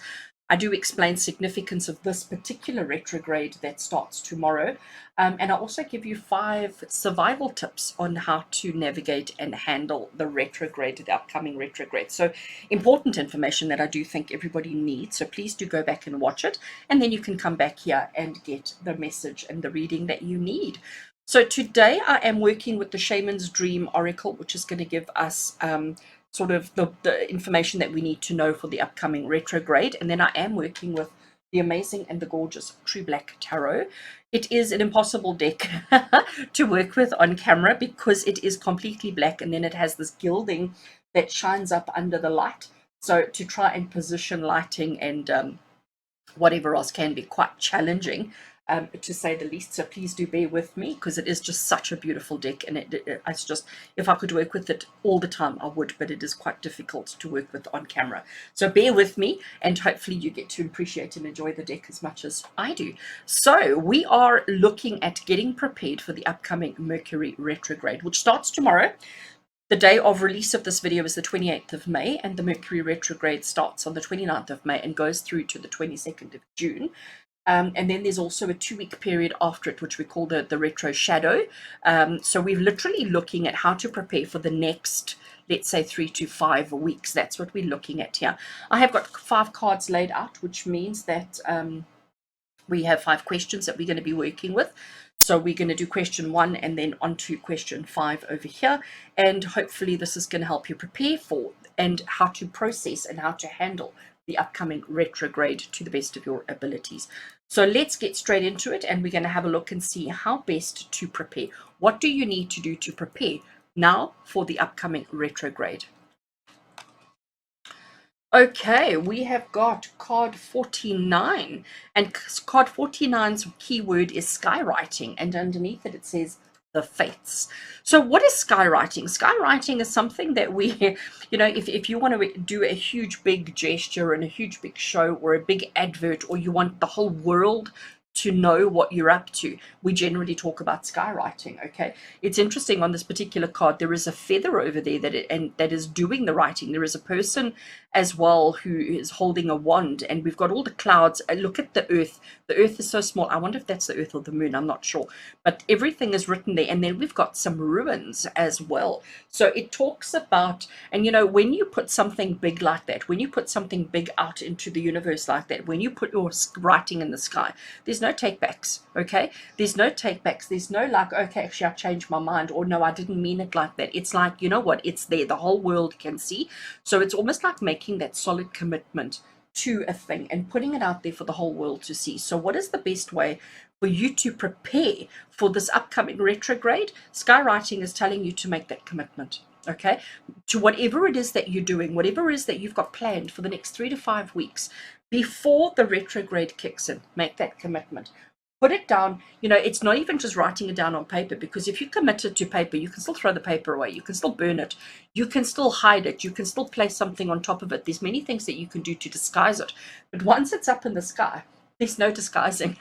I do explain significance of this particular retrograde that starts tomorrow. And I also give you 5 survival tips on how to navigate and handle the retrograde, the upcoming retrograde. So important information that I do think everybody needs. So please do go back and watch it. And then you can come back here and get the message and the reading that you need. So today I am working with the Shaman's Dream Oracle, which is going to give us sort of the information that we need to know for the upcoming retrograde. And then I am working with the amazing and the gorgeous True Black Tarot. It is an impossible deck to work with on camera because it is completely black, and then it has this gilding that shines up under the light. So to try and position lighting and whatever else can be quite challenging, to say the least. So please do bear with me, because it is just such a beautiful deck, and it's just, if I could work with it all the time I would, but it is quite difficult to work with on camera. So bear with me, and hopefully you get to appreciate and enjoy the deck as much as I do. So we are looking at getting prepared for the upcoming Mercury retrograde, which starts tomorrow. The day of release of this video is the 28th of May, and the Mercury retrograde starts on the 29th of May and goes through to the 22nd of June. And then there's also a 2-week period after it, which we call the retro shadow. So we're literally looking at how to prepare for the next, let's say, 3 to 5 weeks. That's what we're looking at here. I have got 5 cards laid out, which means that we have 5 questions that we're going to be working with. So we're going to do question 1 and then on to question 5 over here. And hopefully this is going to help you prepare for and how to process and how to handle the upcoming retrograde to the best of your abilities. So let's get straight into it, and we're going to have a look and see how best to prepare. What do you need to do to prepare now for the upcoming retrograde? Okay, we have got card 49, and card 49's keyword is skywriting, and underneath it, it says the fates. So what is skywriting? Skywriting is something that we, if you want to do a huge big gesture and a huge big show or a big advert, or you want the whole world to know what you're up to, we generally talk about skywriting. Okay, it's interesting, on this particular card there is a feather over there that is doing the writing. There is a person as well who is holding a wand, and we've got all the clouds. Look at the earth. The earth is so small. I wonder if that's the earth or the moon, I'm not sure, but everything is written there. And then we've got some ruins as well. So it talks about, and when you put something big like that, when you put something big out into the universe like that, when you put your writing in the sky, there's no takebacks. Okay, there's no takebacks. There's no like, okay, actually I changed my mind, or no, I didn't mean it like that. It's like, you know what, it's there, the whole world can see. So it's almost like making that solid commitment to a thing and putting it out there for the whole world to see. So what is the best way for you to prepare for this upcoming retrograde? Skywriting is telling you to make that commitment. okay, to whatever it is that you're doing, whatever it is that you've got planned for the next 3 to 5 weeks before the retrograde kicks in. Make that commitment. Put it down. It's not even just writing it down on paper, because if you commit it to paper, you can still throw the paper away, you can still burn it, you can still hide it, you can still place something on top of it. There's many things that you can do to disguise it. But once it's up in the sky, there's no disguising.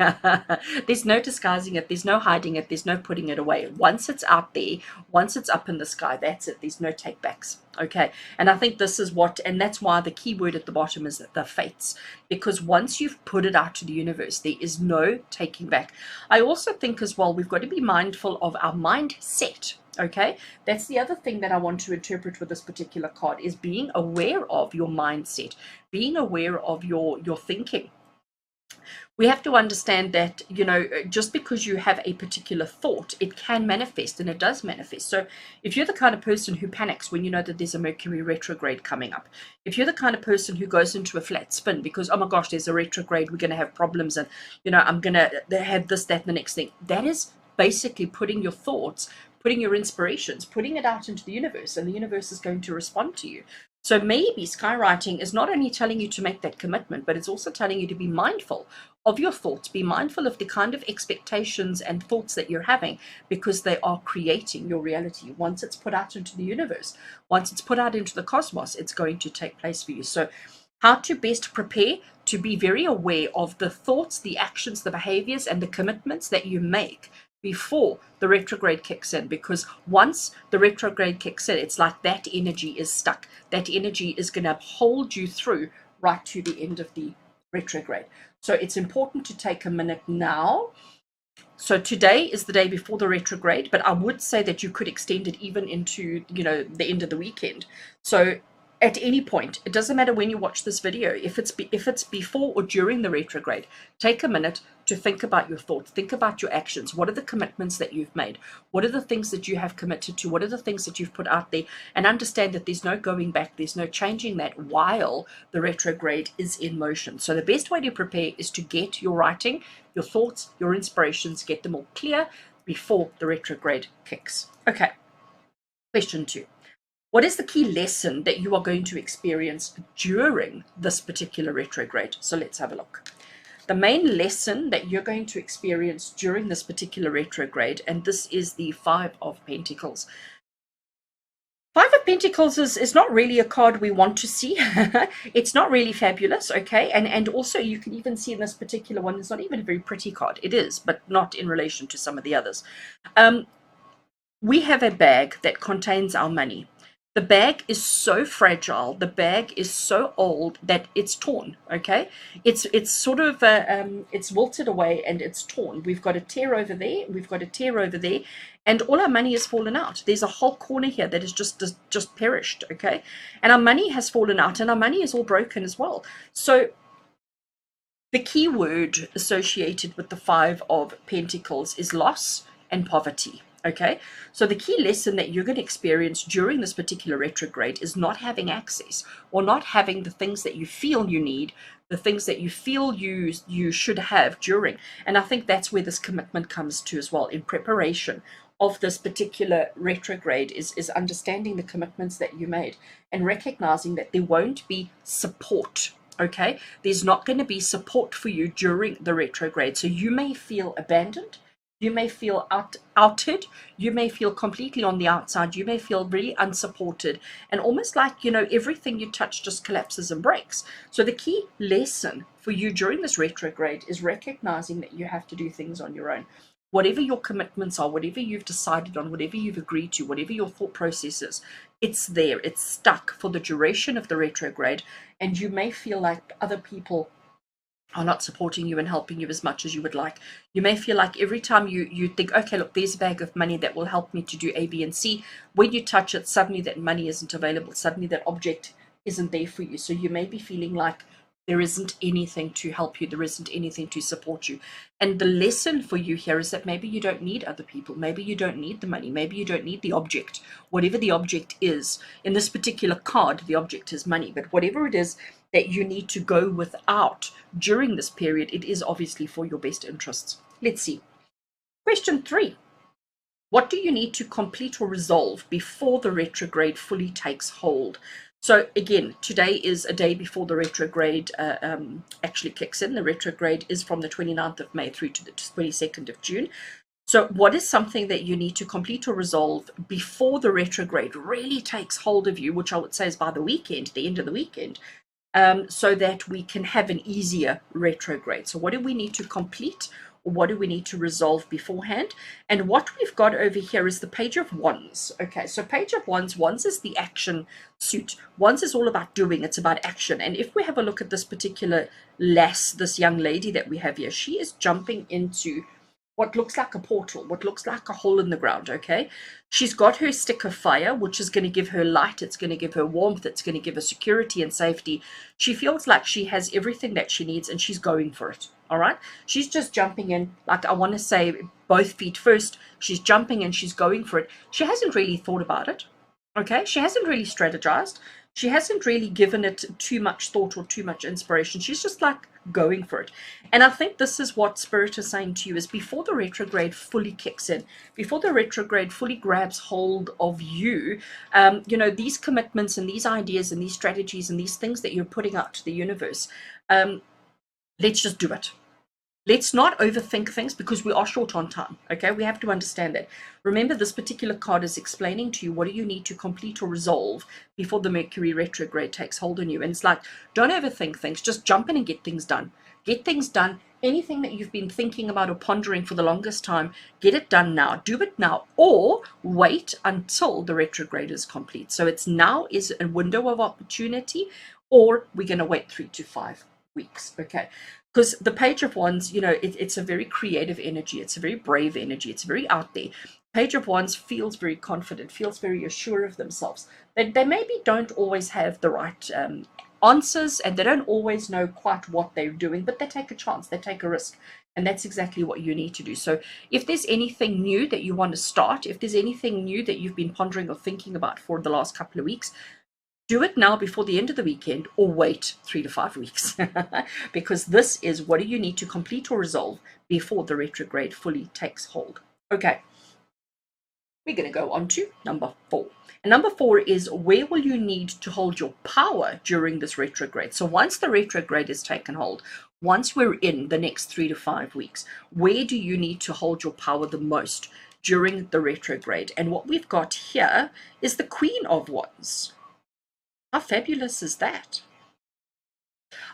There's no disguising it. There's no hiding it. There's no putting it away. Once it's out there, once it's up in the sky, that's it. There's no take backs. Okay. And I think this is and that's why the key word at the bottom is the fates, because once you've put it out to the universe, there is no taking back. I also think as well, we've got to be mindful of our mindset. Okay, that's the other thing that I want to interpret with this particular card, is being aware of your mindset, being aware of your thinking. We have to understand that, just because you have a particular thought, it can manifest, and it does manifest. So if you're the kind of person who panics when you know that there's a Mercury retrograde coming up, if you're the kind of person who goes into a flat spin because, oh my gosh, there's a retrograde, we're going to have problems, and, I'm going to have this, that, and the next thing, that is basically putting your thoughts, putting your inspirations, putting it out into the universe, and the universe is going to respond to you. So maybe skywriting is not only telling you to make that commitment, but it's also telling you to be mindful of your thoughts, be mindful of the kind of expectations and thoughts that you're having, because they are creating your reality. Once it's put out into the universe, once it's put out into the cosmos, it's going to take place for you. So how to best prepare to be very aware of the thoughts, the actions, the behaviors, and the commitments that you make before the retrograde kicks in, because once the retrograde kicks in, it's like that energy is stuck. That energy is going to hold you through right to the end of the retrograde. So it's important to take a minute now. So today is the day before the retrograde, but I would say that you could extend it even into, the end of the weekend. So at any point, it doesn't matter when you watch this video, if it's before or during the retrograde, take a minute to think about your thoughts, think about your actions. What are the commitments that you've made? What are the things that you have committed to? What are the things that you've put out there? And understand that there's no going back, there's no changing that while the retrograde is in motion. So the best way to prepare is to get your writing, your thoughts, your inspirations, get them all clear before the retrograde kicks. Okay, question 2. What is the key lesson that you are going to experience during this particular retrograde? So let's have a look. The main lesson that you're going to experience during this particular retrograde, and this is the Five of Pentacles. Five of Pentacles is not really a card we want to see. It's not really fabulous, okay? And also you can even see in this particular one, it's not even a very pretty card. It is, but not in relation to some of the others. We have a bag that contains our money. The bag is so fragile, the bag is so old that it's torn, okay? It's sort of, it's wilted away and it's torn. We've got a tear over there, we've got a tear over there, and all our money has fallen out. There's a whole corner here that is just perished, okay? And our money has fallen out, and our money is all broken as well. So the key word associated with the Five of Pentacles is loss and poverty. Okay, so the key lesson that you're going to experience during this particular retrograde is not having access, or not having the things that you feel you need, the things that you feel you should have during. And I think that's where this commitment comes to as well, in preparation of this particular retrograde, is understanding the commitments that you made and recognizing that there won't be support. Okay, there's not going to be support for you during the retrograde. So you may feel abandoned. You may feel outed. You may feel completely on the outside. You may feel really unsupported, and almost like, everything you touch just collapses and breaks. So the key lesson for you during this retrograde is recognizing that you have to do things on your own. Whatever your commitments are, whatever you've decided on, whatever you've agreed to, whatever your thought process is, it's there. It's stuck for the duration of the retrograde, and you may feel like other people are not supporting you and helping you as much as you would like. You may feel like every time you think, okay, look, there's a bag of money that will help me to do A, B, and C. When you touch it, suddenly that money isn't available. Suddenly that object isn't there for you. So you may be feeling like there isn't anything to help you. There isn't anything to support you. And the lesson for you here is that maybe you don't need other people. Maybe you don't need the money. Maybe you don't need the object. Whatever the object is, in this particular card, the object is money. But whatever it is that you need to go without during this period, it is obviously for your best interests. Let's see. Question 3. What do you need to complete or resolve before the retrograde fully takes hold? So again, today is a day before the retrograde actually kicks in. The retrograde is from the 29th of May through to the 22nd of June. So what is something that you need to complete or resolve before the retrograde really takes hold of you, which I would say is by the weekend, the end of the weekend, so that we can have an easier retrograde. So what do we need to complete, or what do we need to resolve beforehand? And what we've got over here is the Page of Wands. Okay, so Page of Wands, Wands is the action suit. Wands is all about doing, it's about action. And if we have a look at this particular lass, this young lady that we have here, she is jumping into what looks like a portal, what looks like a hole in the ground, okay? She's got her stick of fire, which is going to give her light, it's going to give her warmth, it's going to give her security and safety. She feels like she has everything that she needs and she's going for it, all right? She's just jumping in, like I want to say both feet first. She's jumping and she's going for it. She hasn't really thought about it, okay? She hasn't really strategized. She hasn't really given it too much thought or too much inspiration. She's just like going for it. And I think this is what Spirit is saying to you, is before the retrograde fully kicks in, before the retrograde fully grabs hold of you, you know, these commitments and these ideas and these strategies and these things that you're putting out to the universe, let's just do it. Let's not overthink things, because we are short on time, okay? We have to understand that. Remember, this particular card is explaining to you what do you need to complete or resolve before the Mercury retrograde takes hold on you. And it's like, don't overthink things. Just jump in and get things done. Get things done. Anything that you've been thinking about or pondering for the longest time, get it done now. Do it now, or wait until the retrograde is complete. So it's now is a window of opportunity, or we're going to wait 3 to 5 weeks, okay? Because the Page of Wands, you know, it's a very creative energy. It's a very brave energy. It's very out there. Page of Wands feels very confident, feels very assured of themselves. They maybe don't always have the right answers, and they don't always know quite what they're doing, but they take a chance, they take a risk. And that's exactly what you need to do. So if there's anything new that you want to start, if there's anything new that you've been pondering or thinking about for the last couple of weeks, do it now before the end of the weekend, or wait 3 to 5 weeks. Because this is what do you need to complete or resolve before the retrograde fully takes hold. Okay, we're going to go on to number 4. And number 4 is, where will you need to hold your power during this retrograde? So once the retrograde has taken hold, once we're in the next 3 to 5 weeks, where do you need to hold your power the most during the retrograde? And what we've got here is the Queen of Wands. How fabulous is that?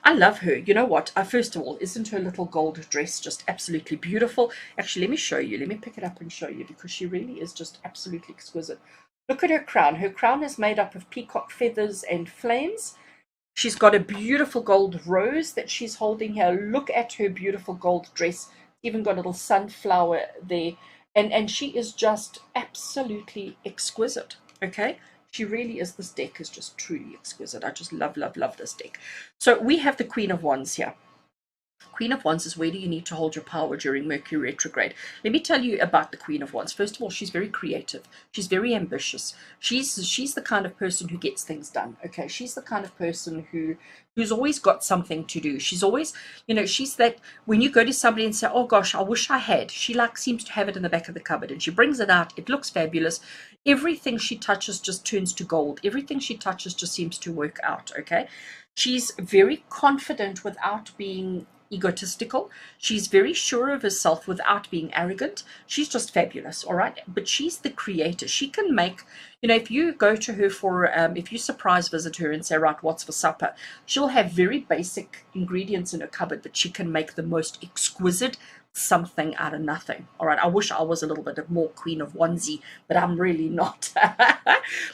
I love her. You know what? First of all, isn't her little gold dress just absolutely beautiful? Actually, let me show you. Let me pick it up and show you, because she really is just absolutely exquisite. Look at her crown. Her crown is made up of peacock feathers and flames. She's got a beautiful gold rose that she's holding here. Look at her beautiful gold dress. Even got a little sunflower there. And she is just absolutely exquisite. Okay? She really is. This deck is just truly exquisite. I just love, love, love this deck. So we have the Queen of Wands here. Queen of Wands is, where do you need to hold your power during Mercury retrograde? Let me tell you about the Queen of Wands. First of all, she's very creative. She's very ambitious. She's the kind of person who gets things done. Okay, she's the kind of person who's always got something to do. She's always, you know, she's that, when you go to somebody and say, oh gosh, I wish I had, she like seems to have it in the back of the cupboard, and she brings it out. It looks fabulous. Everything she touches just turns to gold. Everything she touches just seems to work out. Okay, she's very confident without being egotistical. She's very sure of herself without being arrogant. She's just fabulous, all right? But she's the creator. She can make, you know, if you go to her for, if you surprise visit her and say, right, what's for supper? She'll have very basic ingredients in her cupboard, but she can make the most exquisite something out of nothing. All right, I wish I was a little bit more Queen of Onesie, but I'm really not.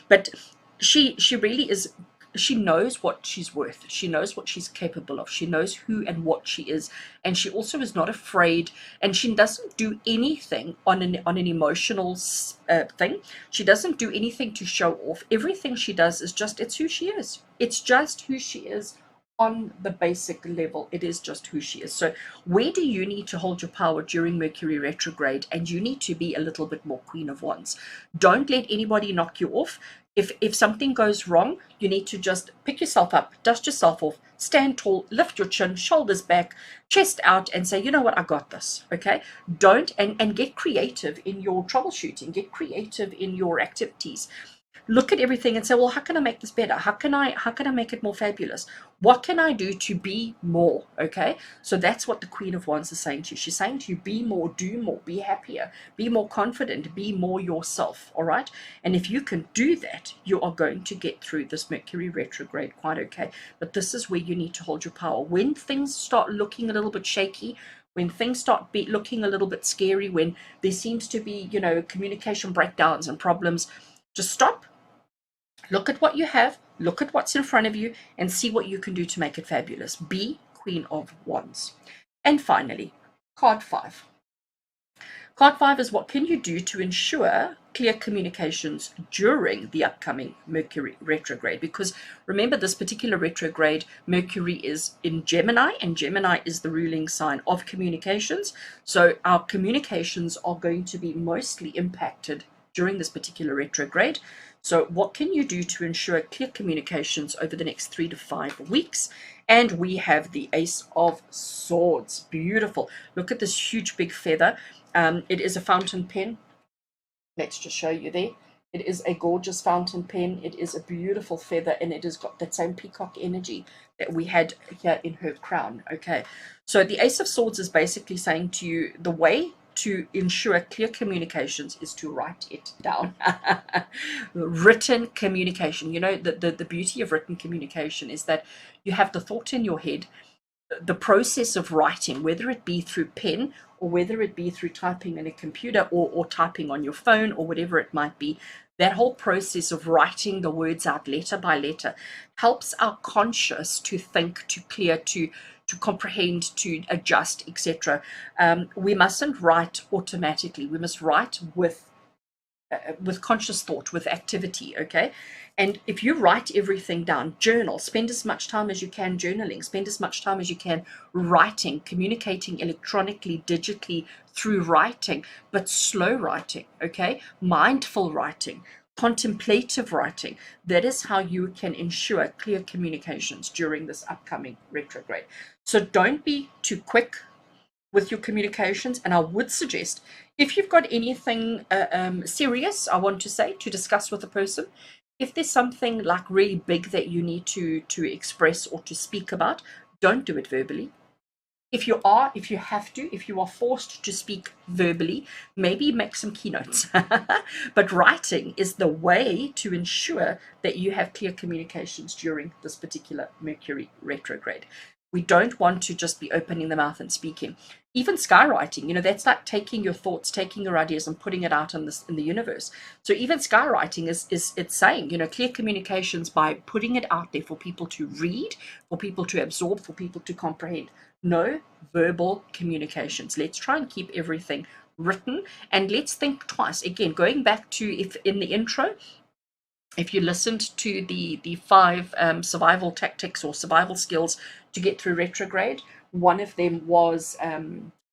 But she really is. She knows what she's worth. She knows what she's capable of. She knows who and what she is, and she also is not afraid. And she doesn't do anything on an emotional thing. She doesn't do anything to show off. Everything she does is just, it's who she is. It's just who she is on the basic level, it is just who she is. So where do you need to hold your power during Mercury retrograde? And you need to be a little bit more Queen of Wands. Don't let anybody knock you off. If something goes wrong, you need to just pick yourself up, dust yourself off, stand tall, lift your chin, shoulders back, chest out, and say, you know what, I got this. Okay. Don't and get creative in your troubleshooting, get creative in your activities. Look at everything and say, well, how can I make this better? How can I make it more fabulous? What can I do to be more? Okay. So that's what the Queen of Wands is saying to you. She's saying to you, be more, do more, be happier, be more confident, be more yourself. All right. And if you can do that, you are going to get through this Mercury retrograde quite okay. But this is where you need to hold your power. When things start looking a little bit shaky, when things start looking a little bit scary, when there seems to be, communication breakdowns and problems, just stop. Look at what you have, look at what's in front of you, and see what you can do to make it fabulous. Be Queen of Wands. And finally, card 5. Card 5 is, what can you do to ensure clear communications during the upcoming Mercury retrograde? Because remember, this particular retrograde, Mercury is in Gemini, and Gemini is the ruling sign of communications. So our communications are going to be mostly impacted during this particular retrograde. So what can you do to ensure clear communications over the next 3 to 5 weeks? And we have the Ace of Swords. Beautiful. Look at this huge big feather. It is a fountain pen. Let's just show you there. It is a gorgeous fountain pen. It is a beautiful feather, and it has got that same peacock energy that we had here in her crown. Okay, so the Ace of Swords is basically saying to you, the way to ensure clear communications is to write it down. Written communication. You know, the beauty of written communication is that you have the thought in your head. The process of writing, whether it be through pen or whether it be through typing in a computer or typing on your phone or whatever it might be, that whole process of writing the words out letter by letter helps our conscious to think, to clear, to comprehend, to adjust, etc. We mustn't write automatically. We must write with conscious thought, with activity. Okay. And if you write everything down, journal, spend as much time as you can journaling, spend as much time as you can writing, communicating electronically, digitally through writing, but slow writing. Okay. Mindful writing, contemplative writing. That is how you can ensure clear communications during this upcoming retrograde. So don't be too quick with your communications. And I would suggest, if you've got anything serious, I want to say, to discuss with a person, if there's something like really big that you need to express or to speak about, don't do it verbally. If you have to, if you are forced to speak verbally, maybe make some keynotes. But writing is the way to ensure that you have clear communications during this particular Mercury retrograde. We don't want to just be opening the mouth and speaking. Even skywriting, that's like taking your thoughts, taking your ideas and putting it out in the universe. So even skywriting is it's saying, clear communications by putting it out there for people to read, for people to absorb, for people to comprehend. No verbal communications. Let's try and keep everything written, and let's think twice. Again, going back to, if in the intro, if you listened to the 5 survival tactics or survival skills to get through retrograde, one of them was,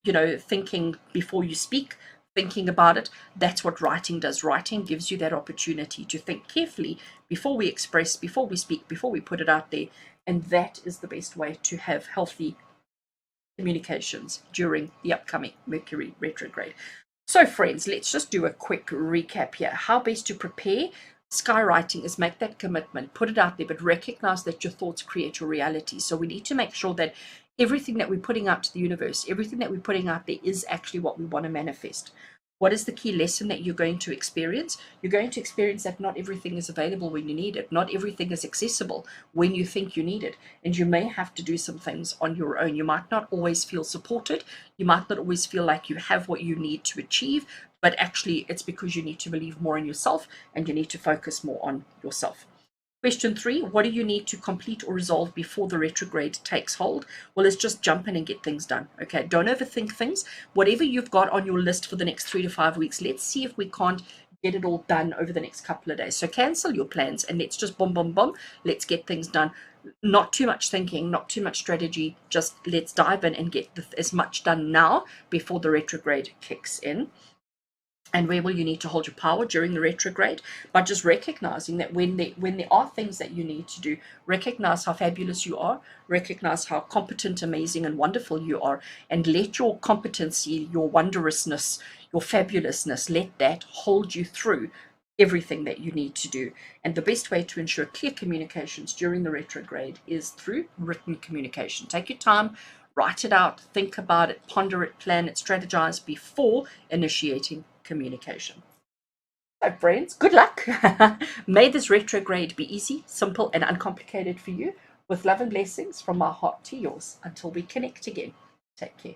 thinking before you speak, thinking about it. That's what writing does. Writing gives you that opportunity to think carefully before we express, before we speak, before we put it out there. And that is the best way to have healthy communications during the upcoming Mercury retrograde. So friends, let's just do a quick recap here. How best to prepare. Skywriting is make that commitment, put it out there, but recognize that your thoughts create your reality. So we need to make sure that everything that we're putting out to the universe, everything that we're putting out there is actually what we want to manifest. What is the key lesson that you're going to experience? You're going to experience that not everything is available when you need it. Not everything is accessible when you think you need it. And you may have to do some things on your own. You might not always feel supported. You might not always feel like you have what you need to achieve, but actually it's because you need to believe more in yourself and you need to focus more on yourself. Question 3, what do you need to complete or resolve before the retrograde takes hold? Well, it's just jump in and get things done. Okay, don't overthink things. Whatever you've got on your list for the next 3 to 5 weeks, let's see if we can't get it all done over the next couple of days. So cancel your plans and let's just boom, boom, boom. Let's get things done. Not too much thinking, not too much strategy. Just let's dive in and get as much done now before the retrograde kicks in. And where will you need to hold your power during the retrograde? By just recognizing that when there are things that you need to do, recognize how fabulous you are, recognize how competent, amazing, and wonderful you are, and let your competency, your wondrousness, your fabulousness, let that hold you through everything that you need to do. And the best way to ensure clear communications during the retrograde is through written communication. Take your time, write it out, think about it, ponder it, plan it, strategize before initiating communication. So, friends, good luck. May this retrograde be easy, simple, and uncomplicated for you. With love and blessings from my heart to yours. Until we connect again, take care.